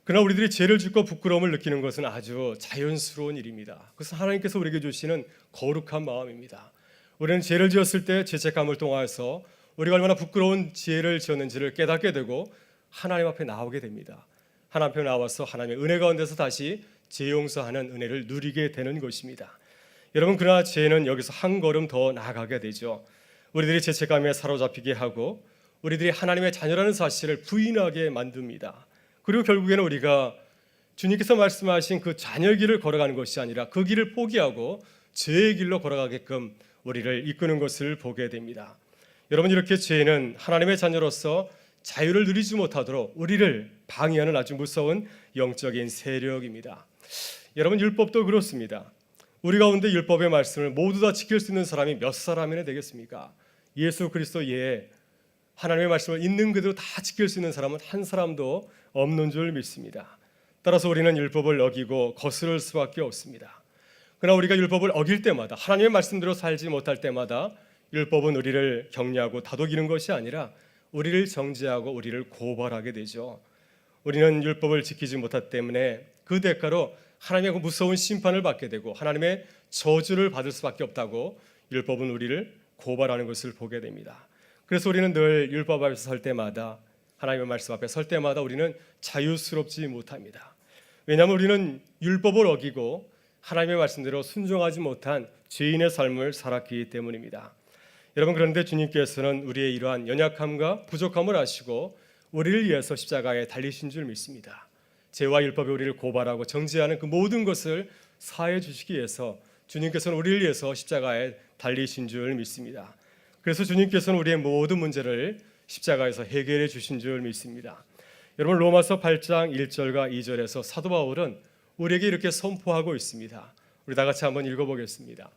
그러나 우리들이 죄를 짓고 부끄러움을 느끼는 것은 아주 자연스러운 일입니다. 그것은 하나님께서 우리에게 주시는 거룩한 마음입니다. 우리는 죄를 지었을 때 죄책감을 통하여서 우리가 얼마나 부끄러운 죄를 지었는지를 깨닫게 되고 하나님 앞에 나오게 됩니다. 하나님 앞에 나와서 하나님의 은혜 가운데서 다시 죄 용서하는 은혜를 누리게 되는 것입니다. 여러분, 그러나 죄는 여기서 한 걸음 더 나아가게 되죠. 우리들이 죄책감에 사로잡히게 하고 우리들이 하나님의 자녀라는 사실을 부인하게 만듭니다. 그리고 결국에는 우리가 주님께서 말씀하신 그 자녀 길을 걸어가는 것이 아니라 그 길을 포기하고 죄의 길로 걸어가게끔 우리를 이끄는 것을 보게 됩니다. 여러분, 이렇게 죄는 하나님의 자녀로서 자유를 누리지 못하도록 우리를 방해하는 아주 무서운 영적인 세력입니다. 여러분, 율법도 그렇습니다. 우리 가운데 율법의 말씀을 모두 다 지킬 수 있는 사람이 몇 사람이나 되겠습니까? 예수 그리스도 외에 하나님의 말씀을 있는 그대로 다 지킬 수 있는 사람은 한 사람도 없는 줄 믿습니다. 따라서 우리는 율법을 어기고 거스를 수밖에 없습니다. 그러나 우리가 율법을 어길 때마다, 하나님의 말씀대로 살지 못할 때마다 율법은 우리를 격려하고 다독이는 것이 아니라 우리를 정죄하고 우리를 고발하게 되죠. 우리는 율법을 지키지 못하기 때문에 그 대가로 하나님의 그 무서운 심판을 받게 되고 하나님의 저주를 받을 수밖에 없다고 율법은 우리를 고발하는 것을 보게 됩니다. 그래서 우리는 늘 율법 앞에서 설 때마다, 하나님의 말씀 앞에 설 때마다 우리는 자유스럽지 못합니다. 왜냐하면 우리는 율법을 어기고 하나님의 말씀대로 순종하지 못한 죄인의 삶을 살았기 때문입니다. 여러분, 그런데 주님께서는 우리의 이러한 연약함과 부족함을 아시고 우리를 위해서 십자가에 달리신 줄 믿습니다. 죄와 율법이 우리를 고발하고 정죄하는 그 모든 것을 사해 주시기 위해서 주님께서는 우리를 위해서 십자가에 달리신 줄 믿습니다. 그래서 주님께서는 우리의 모든 문제를 십자가에서 해결해 주신 줄 믿습니다. 여러분, 로마서 8장 1절과 2절에서 사도 바울은 우리에게 이렇게 선포하고 있습니다. 우리 다 같이 한번 읽어보겠습니다.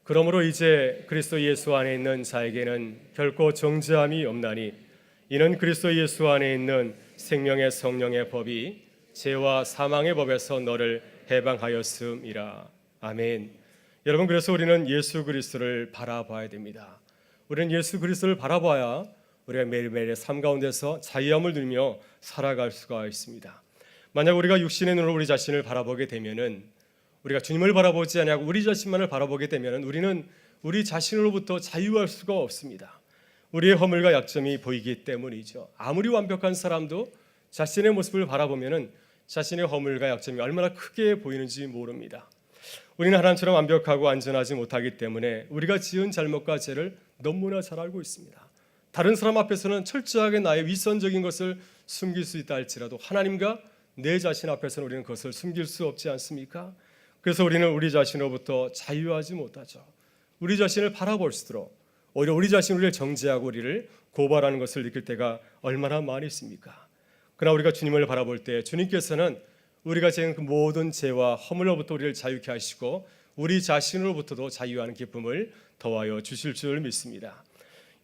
그러므로 이제 그리스도 예수 안에 있는 자에게는 결코 정죄함이 없나니 이는 그리스도 예수 안에 있는 생명의 성령의 법이 죄와 사망의 법에서 너를 해방하였음이라. 아멘. 여러분, 그래서 우리는 예수 그리스도를 바라봐야 됩니다. 우리는 예수 그리스도를 바라봐야 우리가 매일매일의 삶 가운데서 자유함을 누리며 살아갈 수가 있습니다. 만약 우리가 육신의 눈으로 우리 자신을 바라보게 되면은, 우리가 주님을 바라보지 않고 우리 자신만을 바라보게 되면은 우리는 우리 자신으로부터 자유할 수가 없습니다. 우리의 허물과 약점이 보이기 때문이죠. 아무리 완벽한 사람도 자신의 모습을 바라보면은 자신의 허물과 약점이 얼마나 크게 보이는지 모릅니다. 우리는 하나님처럼 완벽하고 안전하지 못하기 때문에 우리가 지은 잘못과 죄를 너무나 잘 알고 있습니다. 다른 사람 앞에서는 철저하게 나의 위선적인 것을 숨길 수 있다 할지라도 하나님과 내 자신 앞에서는 우리는 그것을 숨길 수 없지 않습니까? 그래서 우리는 우리 자신으로부터 자유하지 못하죠. 우리 자신을 바라볼수록 오히려 우리 자신이 우리를 정죄하고 우리를 고발하는 것을 느낄 때가 얼마나 많이 있습니까? 그러나 우리가 주님을 바라볼 때 주님께서는 우리가 지은 그 모든 죄와 허물로부터 우리를 자유케 하시고 우리 자신으로부터도 자유하는 기쁨을 더하여 주실 줄 믿습니다.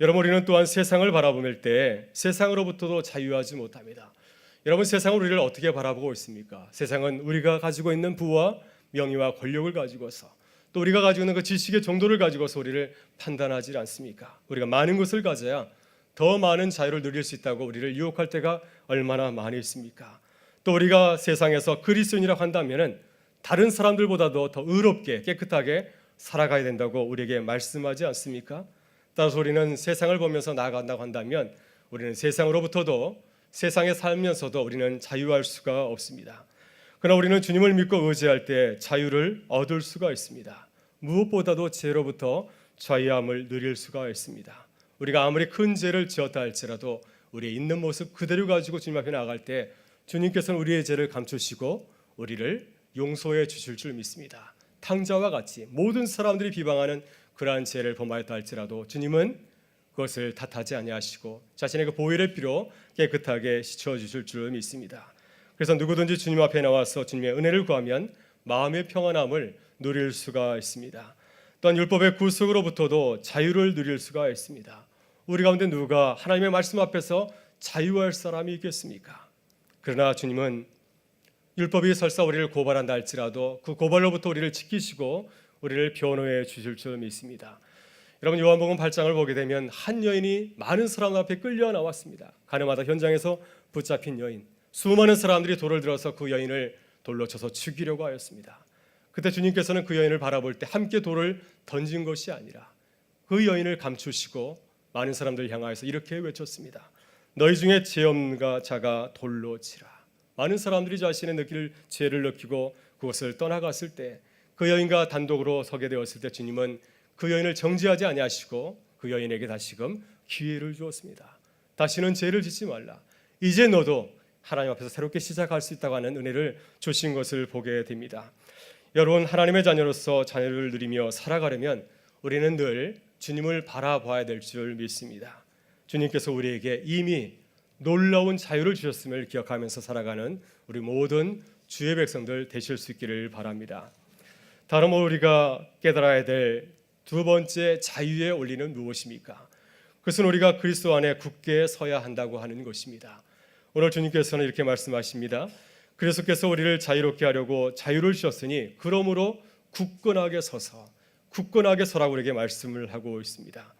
여러분, 우리는 또한 세상을 바라볼 때 세상으로부터도 자유하지 못합니다. 여러분, 세상은 우리를 어떻게 바라보고 있습니까? 세상은 우리가 가지고 있는 부와 명예와 권력을 가지고서, 또 우리가 가지고 있는 그 지식의 정도를 가지고서 우리를 판단하지 않습니까? 우리가 많은 것을 가져야 더 많은 자유를 누릴 수 있다고 우리를 유혹할 때가 얼마나 많이 있습니까? 또 우리가 세상에서 그리스도인이라고 한다면은 다른 사람들보다도 더 의롭게 깨끗하게 살아가야 된다고 우리에게 말씀하지 않습니까? 따라서 우리는 세상을 보면서 나아간다고 한다면 우리는 세상으로부터도, 세상에 살면서도 우리는 자유할 수가 없습니다. 그러나 우리는 주님을 믿고 의지할 때 자유를 얻을 수가 있습니다. 무엇보다도 죄로부터 자유함을 누릴 수가 있습니다. 우리가 아무리 큰 죄를 지었다 할지라도 우리의 있는 모습 그대로 가지고 주님 앞에 나아갈 때 주님께서는 우리의 죄를 감추시고 우리를 용서해 주실 줄 믿습니다. 탕자와 같이 모든 사람들이 비방하는 그러한 죄를 범하였다 할지라도 주님은 그것을 탓하지 아니하시고 자신의 그 보혈의 피로 깨끗하게 씻어 주실 줄 믿습니다. 그래서 누구든지 주님 앞에 나와서 주님의 은혜를 구하면 마음의 평안함을 누릴 수가 있습니다. 또한 율법의 구속으로부터도 자유를 누릴 수가 있습니다. 우리 가운데 누가 하나님의 말씀 앞에서 자유할 사람이 있겠습니까? 그러나 주님은 율법이 설사 우리를 고발한다 할지라도 그 고발로부터 우리를 지키시고 우리를 변호해 주실 줄 믿습니다. 여러분, 요한복음 8장을 보게 되면 한 여인이 많은 사람 앞에 끌려 나왔습니다. 가늠하다 현장에서 붙잡힌 여인, 수많은 사람들이 돌을 들어서 그 여인을 돌로 쳐서 죽이려고 하였습니다. 그때 주님께서는 그 여인을 바라볼 때 함께 돌을 던진 것이 아니라 그 여인을 감추시고 많은 사람들 향하여서 이렇게 외쳤습니다. 너희 중에 죄 없는 자가 돌로 치라. 많은 사람들이 자신의 느낄 죄를 느끼고 그것을 떠나갔을 때 그 여인과 단독으로 서게 되었을 때 주님은 그 여인을 정죄하지 아니하시고 그 여인에게 다시금 기회를 주었습니다. 다시는 죄를 짓지 말라. 이제 너도 하나님 앞에서 새롭게 시작할 수 있다고 하는 은혜를 주신 것을 보게 됩니다. 여러분, 하나님의 자녀로서 자유를 누리며 살아가려면 우리는 늘 주님을 바라봐야 될 줄 믿습니다. 주님께서 우리에게 이미 놀라운 자유를 주셨음을 기억하면서 살아가는 우리 모든 주의 백성들 되실 수 있기를 바랍니다. 다름 우리가 깨달아야 될 두 번째 자유의 원리는 무엇입니까? 그것은 우리가 그리스도 안에 굳게 서야 한다고 하는 것입니다. 오늘 주님께서는 이렇게 말씀하십니다. 그리스도께서 우리를 자유롭게 하려고 자유를 주셨으니 그러므로 굳건하게 서라고 우리에게 말씀을 하고 있습니다.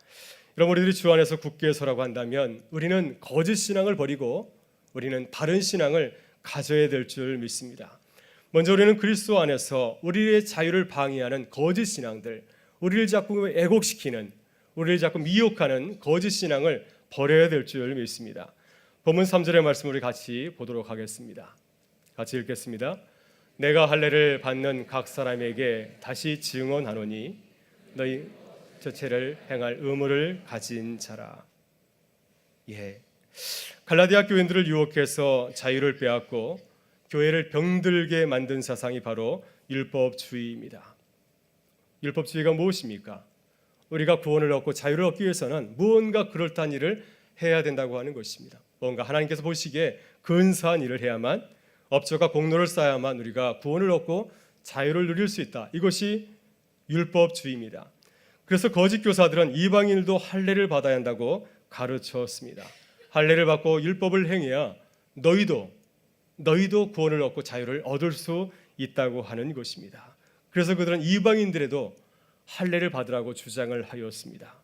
여러분, 우리들이 주 안에서 굳게 서라고 한다면 우리는 거짓 신앙을 버리고 우리는 바른 신앙을 가져야 될 줄 믿습니다. 먼저 우리는 그리스도 안에서 우리의 자유를 방해하는 거짓 신앙들, 우리를 자꾸 애곡시키는, 우리를 자꾸 미혹하는 거짓 신앙을 버려야 될 줄 믿습니다. 본문 3절의 말씀을 우리 같이 보도록 하겠습니다. 같이 읽겠습니다. 내가 할례를 받는 각 사람에게 다시 증언하노니 너희 저체를 행할 의무를 가진 자라. 갈라디아 교인들을 유혹해서 자유를 빼앗고 교회를 병들게 만든 사상이 바로 율법주의입니다. 율법주의가 무엇입니까? 우리가 구원을 얻고 자유를 얻기 위해서는 무언가 그럴듯한 일을 해야 된다고 하는 것입니다. 뭔가 하나님께서 보시기에 근사한 일을 해야만, 업적과 공로를 쌓아야만 우리가 구원을 얻고 자유를 누릴 수 있다. 이것이 율법주의입니다. 그래서 거짓 교사들은 이방인들도 할례를 받아야 한다고 가르쳤습니다. 할례를 받고 율법을 행해야 너희도 구원을 얻고 자유를 얻을 수 있다고 하는 것입니다. 그래서 그들은 이방인들에도 할례를 받으라고 주장을 하였습니다.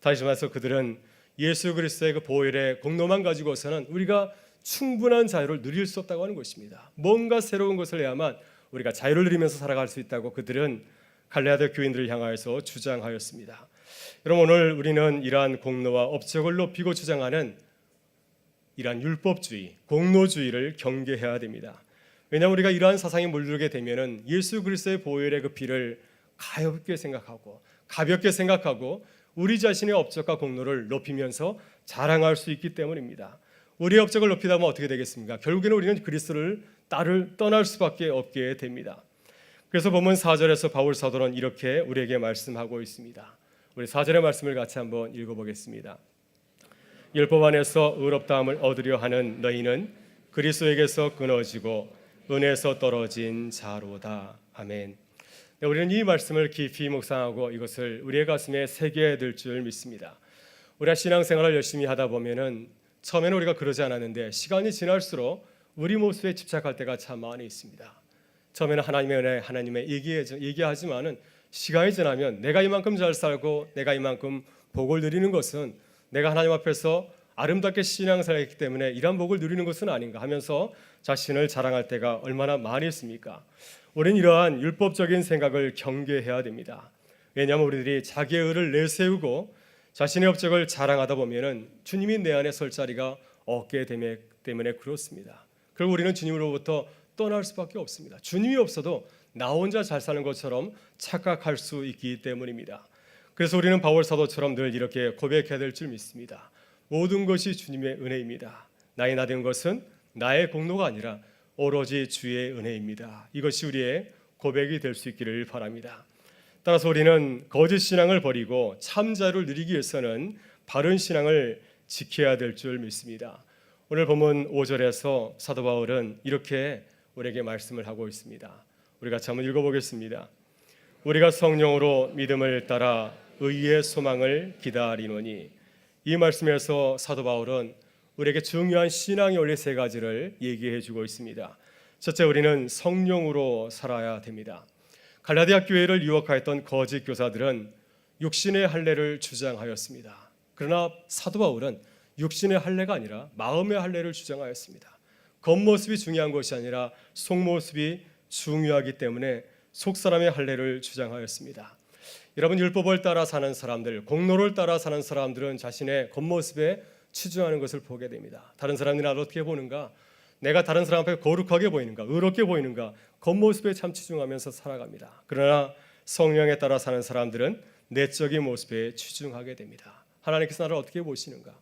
다시 말해서 그들은 예수 그리스도의 그 보혈의 공로만 가지고서는 우리가 충분한 자유를 누릴 수 없다고 하는 것입니다. 뭔가 새로운 것을 해야만 우리가 자유를 누리면서 살아갈 수 있다고 그들은 갈라디아 교인들을 향하여서 주장하였습니다. 여러분, 오늘 우리는 이러한 공로와 업적을 높이고 주장하는 이러한 율법주의, 공로주의를 경계해야 됩니다. 왜냐하면 우리가 이러한 사상에 물들게 되면은 예수 그리스도의 보혈의 그 피를 가볍게 생각하고 우리 자신의 업적과 공로를 높이면서 자랑할 수 있기 때문입니다. 우리의 업적을 높이다 보면 어떻게 되겠습니까? 결국에는 우리는 그리스도를 떠날 수밖에 없게 됩니다. 그래서 본문 4절에서 바울 사도는 이렇게 우리에게 말씀하고 있습니다. 우리 4절의 말씀을 같이 한번 읽어보겠습니다. 율법 안에서 의롭다함을 얻으려 하는 너희는 그리스도에게서 끊어지고 은혜에서 떨어진 자로다. 아멘. 우리는 이 말씀을 깊이 묵상하고 이것을 우리의 가슴에 새겨야 될 줄 믿습니다. 우리가 신앙생활을 열심히 하다 보면은 처음에는 우리가 그러지 않았는데 시간이 지날수록 우리 모습에 집착할 때가 참 많이 있습니다. 처음에는 하나님의 은혜, 하나님의 얘기하지만은 시간이 지나면 내가 이만큼 잘 살고 내가 이만큼 복을 누리는 것은 내가 하나님 앞에서 아름답게 신앙생활을 했기 때문에 이런 복을 누리는 것은 아닌가 하면서 자신을 자랑할 때가 얼마나 많이 있습니까? 우리는 이러한 율법적인 생각을 경계해야 됩니다. 왜냐하면 우리들이 자기의 의를 내세우고 자신의 업적을 자랑하다 보면은 주님이 내 안에 설 자리가 없게 되기 때문에 그렇습니다. 그리고 우리는 주님으로부터 떠날 수밖에 없습니다. 주님이 없어도 나 혼자 잘 사는 것처럼 착각할 수 있기 때문입니다. 그래서 우리는 바울 사도처럼 늘 이렇게 고백해야 될 줄 믿습니다. 모든 것이 주님의 은혜입니다. 나의 나된 것은 나의 공로가 아니라 오로지 주의 은혜입니다. 이것이 우리의 고백이 될 수 있기를 바랍니다. 따라서 우리는 거짓 신앙을 버리고 참 자유를 누리기 위해서는 바른 신앙을 지켜야 될 줄 믿습니다. 오늘 본문 5절에서 사도 바울은 이렇게 우리에게 말씀을 하고 있습니다. 우리가 같이 한번 읽어보겠습니다. 우리가 성령으로 믿음을 따라 의의 소망을 기다리노니. 이 말씀에서 사도 바울은 우리에게 중요한 신앙의 원리 세 가지를 얘기해 주고 있습니다. 첫째, 우리는 성령으로 살아야 됩니다. 갈라디아 교회를 유혹하였던 거짓 교사들은 육신의 할례를 주장하였습니다. 그러나 사도 바울은 육신의 할례가 아니라 마음의 할례를 주장하였습니다. 겉모습이 중요한 것이 아니라 속모습이 중요하기 때문에 속사람의 할례를 주장하였습니다. 여러분, 율법을 따라 사는 사람들, 공로를 따라 사는 사람들은 자신의 겉모습에 치중하는 것을 보게 됩니다. 다른 사람들이 나를 어떻게 보는가? 내가 다른 사람 앞에 거룩하게 보이는가? 의롭게 보이는가? 겉모습에 참 치중하면서 살아갑니다. 그러나 성령에 따라 사는 사람들은 내적인 모습에 치중하게 됩니다. 하나님께서 나를 어떻게 보시는가?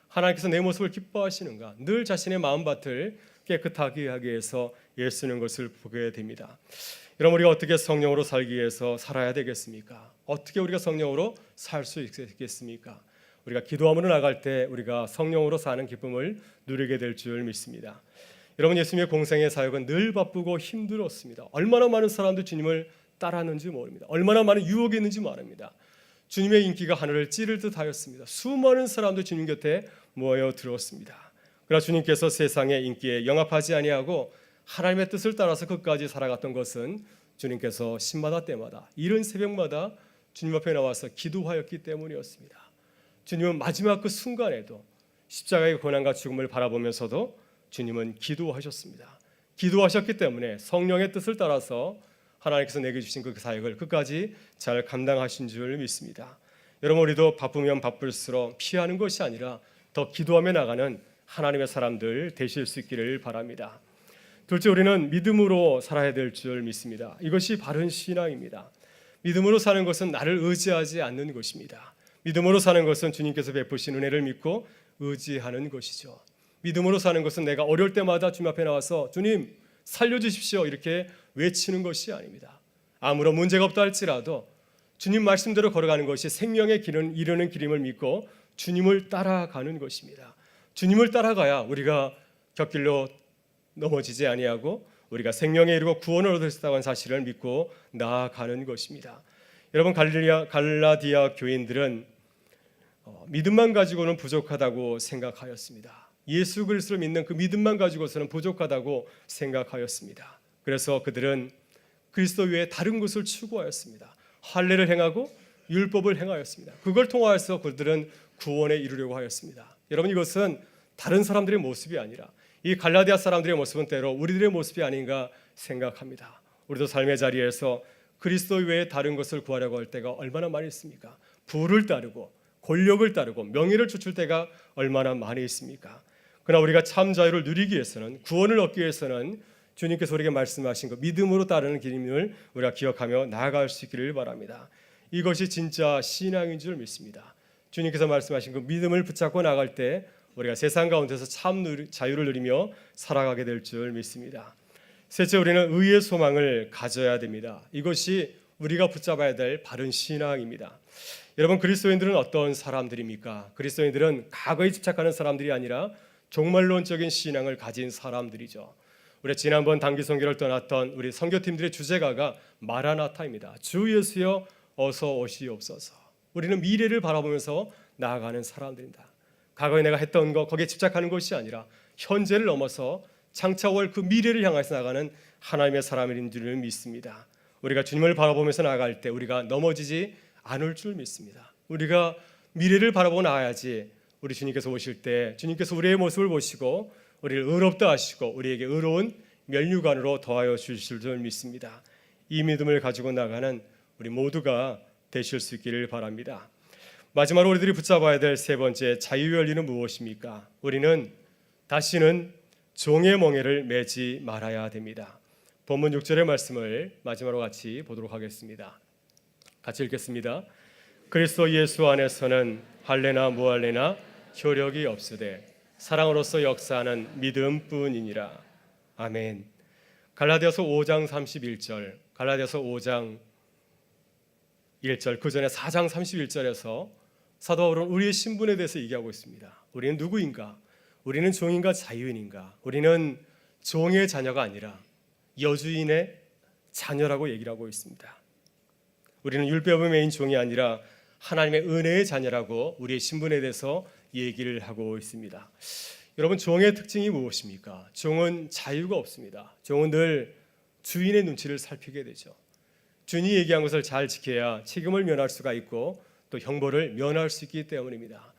하나님께서 내 모습을 기뻐하시는가? 늘 자신의 마음밭을 깨끗하게 하기 위해서 애쓰는 것을 보게 됩니다. 여러분, 우리가 어떻게 성령으로 살기 위해서 살아야 되겠습니까? 어떻게 우리가 성령으로 살 수 있겠습니까? 우리가 기도하며 나갈 때 우리가 성령으로 사는 기쁨을 누리게 될 줄 믿습니다. 여러분, 예수님의 공생의 사역은 늘 바쁘고 힘들었습니다. 얼마나 많은 사람들이 주님을 따랐는지 모릅니다. 얼마나 많은 유혹이 있는지 모릅니다. 주님의 인기가 하늘을 찌를 듯 하였습니다. 수많은 사람들 주님 곁에 모여 들었습니다. 그러나 주님께서 세상의 인기에 영합하지 아니하고 하나님의 뜻을 따라서 끝까지 살아갔던 것은 주님께서 신마다 때마다 이른 새벽마다 주님 앞에 나와서 기도하였기 때문이었습니다. 주님은 마지막 그 순간에도 십자가의 고난과 죽음을 바라보면서도 주님은 기도하셨습니다. 기도하셨기 때문에 성령의 뜻을 따라서 하나님께서 내게 주신 그 사역을 끝까지 잘 감당하신 줄 믿습니다. 여러분, 우리도 바쁘면 바쁠수록 피하는 것이 아니라 더 기도하며 나가는 하나님의 사람들 되실 수 있기를 바랍니다. 둘째, 우리는 믿음으로 살아야 될 줄 믿습니다. 이것이 바른 신앙입니다. 믿음으로 사는 것은 나를 의지하지 않는 것입니다. 믿음으로 사는 것은 주님께서 베푸신 은혜를 믿고 의지하는 것이죠. 믿음으로 사는 것은 내가 어려울 때마다 주님 앞에 나와서 주님 살려주십시오 이렇게 외치는 것이 아닙니다. 아무런 문제가 없다 할지라도 주님 말씀대로 걸어가는 것이 생명의 길은 이르는 길임을 믿고 주님을 따라가는 것입니다. 주님을 따라가야 우리가 곁길로 넘어지지 아니하고 우리가 생명에 이르고 구원을 얻을 수 있다는 사실을 믿고 나아가는 것입니다. 여러분, 갈라디아 교인들은 믿음만 가지고는 부족하다고 생각하였습니다. 예수 그리스도를 믿는 그 믿음만 가지고서는 부족하다고 생각하였습니다. 그래서 그들은 그리스도 외에 다른 것을 추구하였습니다. 할례를 행하고 율법을 행하였습니다. 그걸 통하여서 그들은 구원에 이르려고 하였습니다. 여러분, 이것은 다른 사람들의 모습이 아니라 이 갈라디아 사람들의 모습은 때로 우리들의 모습이 아닌가 생각합니다. 우리도 삶의 자리에서 그리스도 외에 다른 것을 구하려고 할 때가 얼마나 많이 있습니까? 부를 따르고 권력을 따르고 명예를 쫓을 때가 얼마나 많이 있습니까? 그러나 우리가 참 자유를 누리기 위해서는, 구원을 얻기 위해서는 주님께서 우리에게 말씀하신 그 믿음으로 따르는 길임을 우리가 기억하며 나아갈 수 있기를 바랍니다. 이것이 진짜 신앙인 줄 믿습니다. 주님께서 말씀하신 그 믿음을 붙잡고 나갈 때 우리가 세상 가운데서 참 자유를 누리며 살아가게 될 줄 믿습니다. 셋째, 우리는 의의 소망을 가져야 됩니다. 이것이 우리가 붙잡아야 될 바른 신앙입니다. 여러분, 그리스도인들은 어떤 사람들입니까? 그리스도인들은 과거에 집착하는 사람들이 아니라 종말론적인 신앙을 가진 사람들이죠. 우리 지난번 단기 선교를 떠났던 우리 선교팀들의 주제가가 마라나타입니다. 주 예수여 어서 오시옵소서. 우리는 미래를 바라보면서 나아가는 사람들입니다. 과거에 내가 했던 것 거기에 집착하는 것이 아니라 현재를 넘어서 장차 올 그 미래를 향해서 나가는 하나님의 사람인 줄 믿습니다. 우리가 주님을 바라보면서 나아갈 때 우리가 넘어지지 않을 줄 믿습니다. 우리가 미래를 바라보고 나아야지 우리 주님께서 오실 때 주님께서 우리의 모습을 보시고 우리를 의롭다 하시고 우리에게 의로운 면류관으로 더하여 주실 줄 믿습니다. 이 믿음을 가지고 나가는 우리 모두가 되실 수 있기를 바랍니다. 마지막으로 우리들이 붙잡아야 될 세 번째 자유의 원리는 무엇입니까? 우리는 다시는 종의 멍에를 매지 말아야 됩니다. 본문 6절의 말씀을 마지막으로 같이 보도록 하겠습니다. 같이 읽겠습니다. 그리스도 예수 안에서는 할례나 무할례나 효력이 없으되 사랑으로서 역사하는 믿음뿐이니라. 아멘. 갈라디아서 5장 31절, 갈라디아서 5장 1절, 그 전에 4장 31절에서 사도 바울은 우리의 신분에 대해서 얘기하고 있습니다. 우리는 누구인가? 우리는 종인가 자유인인가? 우리는 종의 자녀가 아니라 여주인의 자녀라고 얘기를 하고 있습니다. 우리는 율법의 매인 종이 아니라 하나님의 은혜의 자녀라고 우리의 신분에 대해서 얘기를 하고 있습니다. 여러분, 종의 특징이 무엇입니까? 종은 자유가 없습니다. 종은 늘 주인의 눈치를 살피게 되죠. 주인이 얘기한 것을 잘 지켜야 책임을 면할 수가 있고 또 형벌을 면할 수 있기 때문입니다.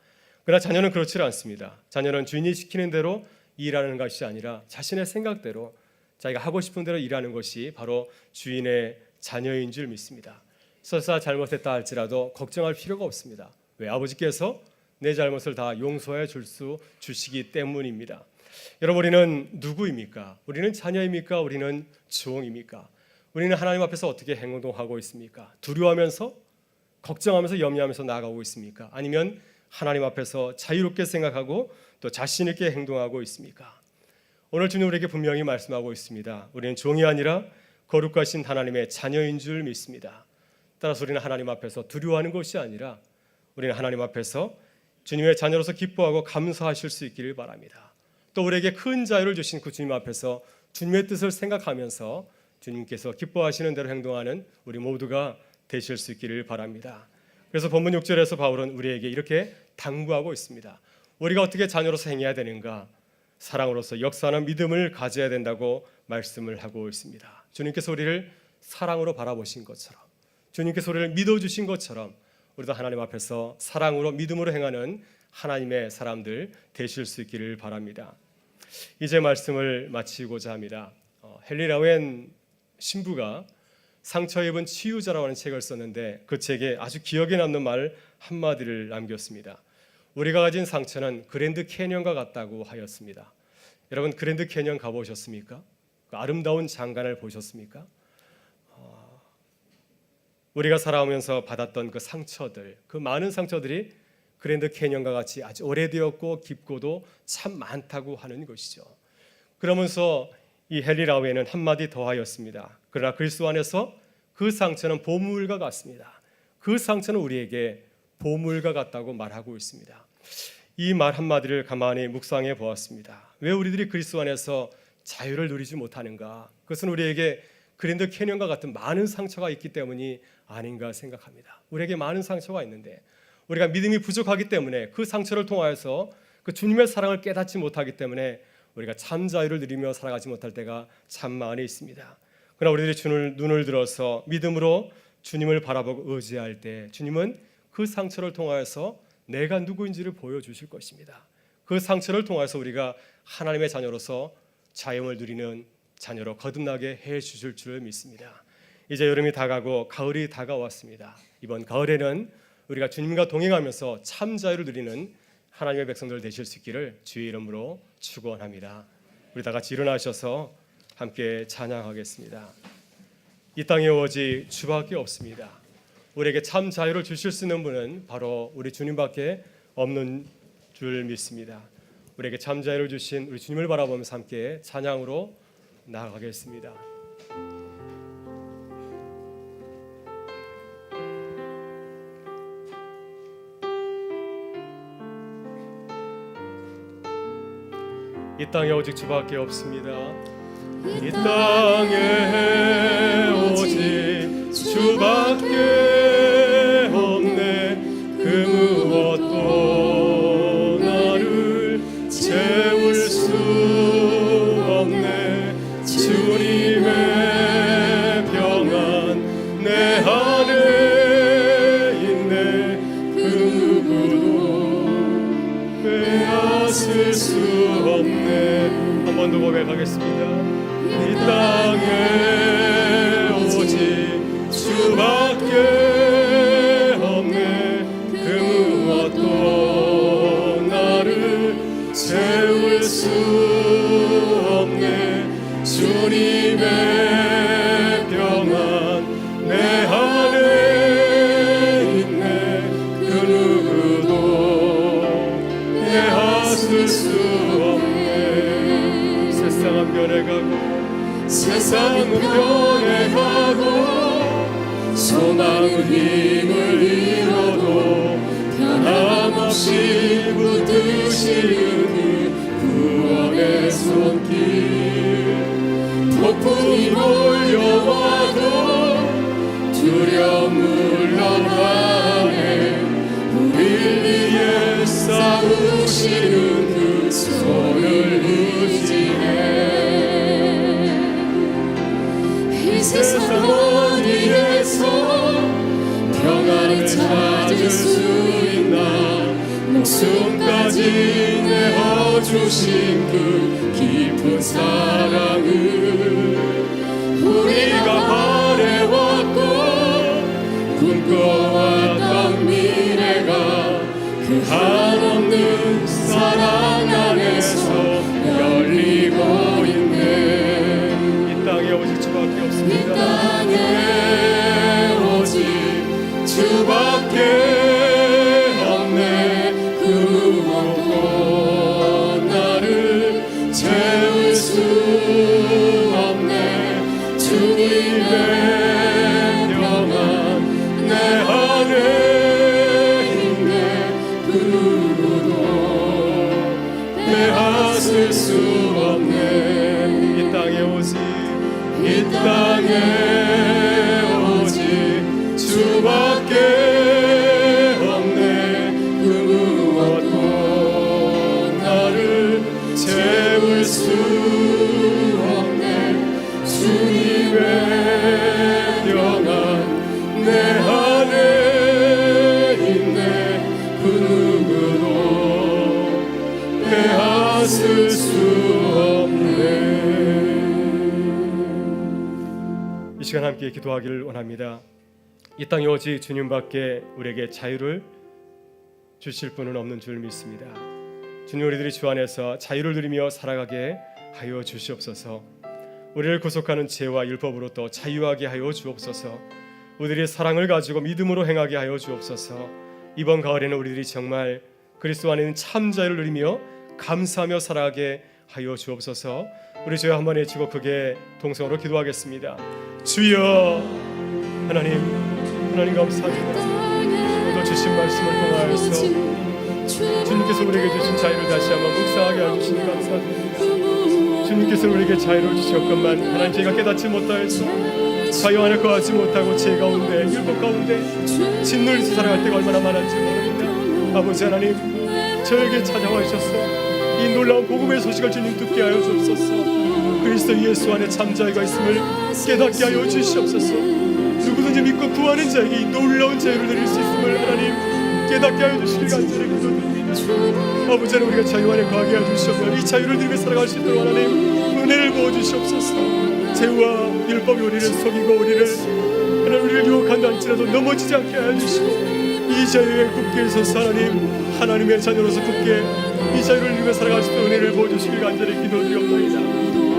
그러나 자녀는 그렇지 않습니다. 자녀는 주인이 시키는 대로 일하는 것이 아니라 자신의 생각대로 자기가 하고 싶은 대로 일하는 것이 바로 주인의 자녀인 줄 믿습니다. 설사 잘못했다 할지라도 걱정할 필요가 없습니다. 왜? 아버지께서 내 잘못을 다 용서해 주시기 때문입니다. 여러분, 우리는 누구입니까? 우리는 자녀입니까? 우리는 종입니까? 우리는 하나님 앞에서 어떻게 행동하고 있습니까? 두려워하면서, 걱정하면서, 염려하면서 나아가고 있습니까? 아니면 하나님 앞에서 자유롭게 생각하고 또 자신 있게 행동하고 있습니까? 오늘 주님 우리에게 분명히 말씀하고 있습니다. 우리는 종이 아니라 거룩하신 하나님의 자녀인 줄 믿습니다. 따라서 우리는 하나님 앞에서 두려워하는 것이 아니라 우리는 하나님 앞에서 주님의 자녀로서 기뻐하고 감사하실 수 있기를 바랍니다. 또 우리에게 큰 자유를 주신 그 주님 앞에서 주님의 뜻을 생각하면서 주님께서 기뻐하시는 대로 행동하는 우리 모두가 되실 수 있기를 바랍니다. 그래서 본문 6절에서 바울은 우리에게 이렇게 당부하고 있습니다. 우리가 어떻게 자녀로서 행해야 되는가? 사랑으로서 역사하는 믿음을 가져야 된다고 말씀을 하고 있습니다. 주님께서 우리를 사랑으로 바라보신 것처럼, 주님께서 우리를 믿어주신 것처럼 우리도 하나님 앞에서 사랑으로 믿음으로 행하는 하나님의 사람들 되실 수 있기를 바랍니다. 이제 말씀을 마치고자 합니다. 헨리 라우엔 신부가 상처 입은 치유자라고 하는 책을 썼는데 그 책에 아주 기억에 남는 말 한마디를 남겼습니다. 우리가 가진 상처는 그랜드 캐년과 같다고 하였습니다. 여러분, 그랜드 캐년 가보셨습니까? 그 아름다운 장관을 보셨습니까? 우리가 살아오면서 받았던 그 상처들, 그 많은 상처들이 그랜드 캐년과 같이 아주 오래되었고 깊고도 참 많다고 하는 것이죠. 그러면서 이 헨리 라우엔은 한마디 더 하였습니다. 그러나 그리스도 안에서 그 상처는 보물과 같습니다. 그 상처는 우리에게 보물과 같다고 말하고 있습니다. 이 말 한마디를 가만히 묵상해 보았습니다. 왜 우리들이 그리스도 안에서 자유를 누리지 못하는가? 그것은 우리에게 그랜드 캐년과 같은 많은 상처가 있기 때문이 아닌가 생각합니다. 우리에게 많은 상처가 있는데 우리가 믿음이 부족하기 때문에 그 상처를 통하여서 그 주님의 사랑을 깨닫지 못하기 때문에 우리가 참 자유를 누리며 살아가지 못할 때가 참 많이 있습니다. 그러나 우리들이 눈을 들어서 믿음으로 주님을 바라보고 의지할 때 주님은 그 상처를 통하여서 내가 누구인지를 보여주실 것입니다. 그 상처를 통해서 우리가 하나님의 자녀로서 자유를 누리는 자녀로 거듭나게 해주실 줄 믿습니다. 이제 여름이 다가고 가을이 다가왔습니다. 이번 가을에는 우리가 주님과 동행하면서 참 자유를 누리는 하나님의 백성들 되실 수 있기를 주의 이름으로 축원합니다. 우리 다 같이 일어나셔서 함께 찬양하겠습니다. 이 땅에 오직 주밖에 없습니다. 우리에게 참 자유를 주실 수 있는 분은 바로 우리 주님밖에 없는 줄 믿습니다. 우리에게 참 자유를 주신 우리 주님을 바라보면서 함께 찬양으로 나아가겠습니다. 이 땅에 오직 주밖에 없습니다. 이 땅에 오직 주밖에 없네. 그 무엇도 나를 채울 수 없네. 주님의 평안 내 안에 있네. 그 누구도 빼앗을 수 없네. 한 번 더 고백하겠습니다. 이 땅에 오직 주밖에 없네. 그 무엇도 나를 채울 수 없네. 주님의 평안 내 안에 있네. 그 누구도 빼앗을 수 없네. 세상은 변해가고 세상은 변해가고 소망은 힘을 잃어도 변함없이 붙드시는 그 구원의 손길. 폭풍이 몰려와도 두려움 물러가네. 우릴 위해 싸우시는 그 손을 의지해. 세상 어디에서 평안을 찾을 수 있나. 목숨까지 내어주신 그 깊은 사랑을 우리가 바래왔고 꿈꿔왔던 미래가 그 한없는 사랑 안에서 열리고 있네. 이 땅에 오직 주밖에 없습니다. 이 땅에 오직 주밖에 없네. 그 무엇도 나를 채울 수 없네. 주님의 평안 내 안에 있네. 그 누구도 빼앗을 수 없네. 이 땅에 오직 이 이 땅에 오직 주밖에 없네. 그 무엇도 나를 채울 수 없네. 주님의 평안 내 안에 있네. 그 누구도 빼앗을 수 없네. 이 시간 함께 기도하기를 원합니다. 이 땅에 오직 주님밖에 우리에게 자유를 주실 분은 없는 줄 믿습니다. 주님, 우리들이 주 안에서 자유를 누리며 살아가게 하여 주시옵소서. 우리를 구속하는 죄와 율법으로부터 자유하게 하여 주옵소서. 우리들이 사랑을 가지고 믿음으로 행하게 하여 주옵소서. 이번 가을에는 우리들이 정말 그리스도 안에 있는 참 자유를 누리며 감사하며 살아가게 하여 주옵소서. 우리 주여 한번 외치고 크게 동성으로 기도하겠습니다. 주여, 하나님 감사합니다. 오늘 주신 말씀을 통하여서 주님께서 우리에게 주신 자유를 다시 한번 묵상하게 해주시니 감사드립니다. 주님께서 우리에게 자유를 주셨건만 하나님, 저희가 깨닫지 못하여서 자유 안에 거하지 못하고 죄 가운데 율법 가운데 짓눌려서 살아갈 때가 얼마나 많은지 모릅니다. 아버지 하나님, 저에게 찾아와 주셔서 이 놀라운 복음의 소식을 주님 듣게 하여 주옵소서. 그리스도 예수 안에 참 자유가 있음을 깨닫게 하여 주시옵소서. 누구든지 믿고 구하는 자에게 이 놀라운 자유를 누릴 수 있음을 하나님 깨닫게 하여 주시길 간절히 기도드립니다. 아버지 하나님, 우리가 자유 안에 거하게 하여 주시옵소서. 이 자유를 누리며 살아갈 수 있도록 하나님 은혜를 부어 주시옵소서. 죄와 율법이 우리를 속이고 우리를 유혹한다 할지라도 넘어지지 않게 하여 주시고 이 자유에 굳게 서서 하나님의 자녀로서 굳게 이 자유를 누리며 살아갈 수 있도록 은혜를 부어 주시길 간절히 기도드리옵나이다.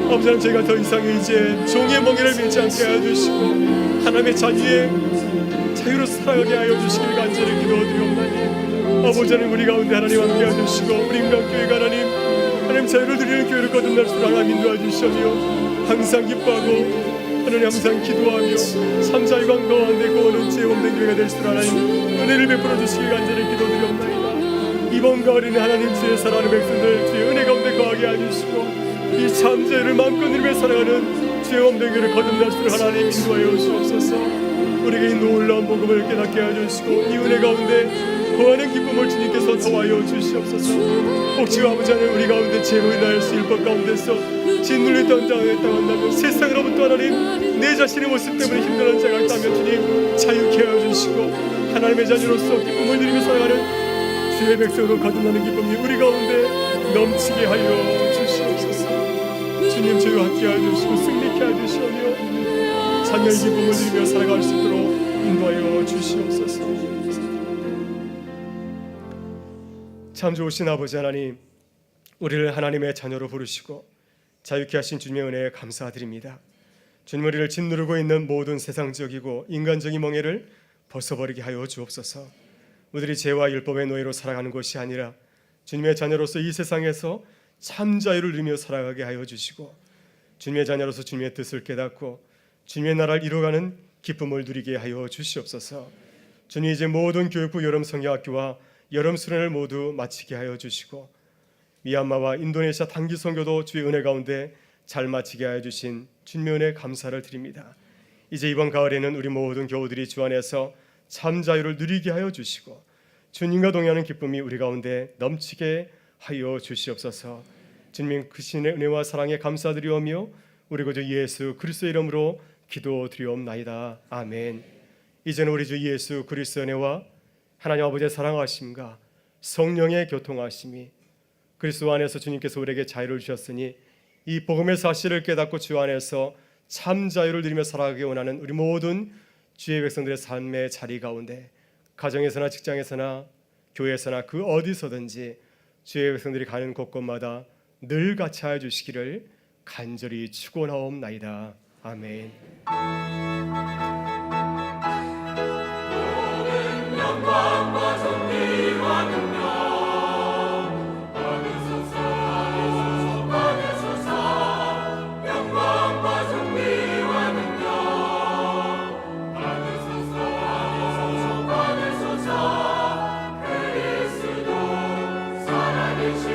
아버지 하나님, 저희가 더 이상 이제 종의 멍에를 밀지 않게 하여 주시고 하나님의 자유에 자유로 살아가게 하여 주시길 간절히 기도드리옵나니 아버지 하나님, 우리 가운데 하나님 함께 하여 주시고 우리 인간교회가 하나님 자유를 누리는 교회를 거듭날 수 있도록 하나님 인도해 주시며 항상 기뻐하고 하나님 항상 기도하며 참 자유가 가운데 구원은 제험된 교회가 될 수 있도록 하나님 은혜를 베풀어 주시길 간절히 기도드리옵나이다. 이번 가을에는 하나님 주의 사랑하는 백성들 주의 은혜 가운데 거하게 해주시고 이 참 자유를 마음껏 누리며 살아가는 주의 없는 교회를 거듭날 수 있도록 하나님 인도하여 주옵소서. 우리에게 이 놀라운 복음을 깨닫게 해주시고 이 은혜 가운데 거하는 기쁨을 주님께서 더하여 주시옵소서. 혹시 아버지 하나님, 우리 가운데 죄로 인하여서 율법 가운데서 짓눌렸던 자가 있다면 세상으로부터 하나님 내 자신의 모습 때문에 힘들어하는 자가 있다면 주님 자유케 하여 주시고 하나님의 자녀로서 기쁨을 누리며 살아가는 주의 백성으로 거듭나는 기쁨이 우리 가운데 넘치게 하여 주시옵소서. 주님, 저희와 함께 하여 주시고 승리케 하여 주시오며 자녀의 기쁨을 누리며 살아갈 수 있도록 인도하여 주시옵소서. 참 좋으신 아버지 하나님, 우리를 하나님의 자녀로 부르시고 자유케 하신 주님의 은혜에 감사드립니다. 주님, 우리를 짓누르고 있는 모든 세상적이고 인간적인 멍에를 벗어버리게 하여 주옵소서. 우리들이 죄와 율법의 노예로 살아가는 것이 아니라 주님의 자녀로서 이 세상에서 참 자유를 누리며 살아가게 하여 주시고 주님의 자녀로서 주님의 뜻을 깨닫고 주님의 나라를 이루어가는 기쁨을 누리게 하여 주시옵소서. 주님, 이제 모든 교육부 여름 성경학교와 여름 수련을 모두 마치게 하여 주시고 미얀마와 인도네시아 단기 선교도 주의 은혜 가운데 잘 마치게 하여 주신 주님의 은혜 감사를 드립니다. 이제 이번 가을에는 우리 모든 교우들이 주 안에서 참 자유를 누리게 하여 주시고 주님과 동행하는 기쁨이 우리 가운데 넘치게 하여 주시옵소서. 주님, 그 신의 은혜와 사랑에 감사드리오며 우리 구주 예수 그리스도의 이름으로 기도드리옵나이다. 아멘. 이제는 우리 주 예수 그리스도의 은혜와 하나님 아버지의 사랑하심과 성령의 교통하심이 그리스도 안에서 주님께서 우리에게 자유를 주셨으니 이 복음의 사실을 깨닫고 주 안에서 참 자유를 누리며 살아가기 원하는 우리 모든 주의 백성들의 삶의 자리 가운데 가정에서나 직장에서나 교회에서나 그 어디서든지 주의 백성들이 가는 곳곳마다 늘 같이 하여 주시기를 간절히 축원하옵나이다. 아멘. 모든 영광과 존귀와 능력 받으소서. 영광과 존귀와 능력 받으소서. 그리스도 살아계신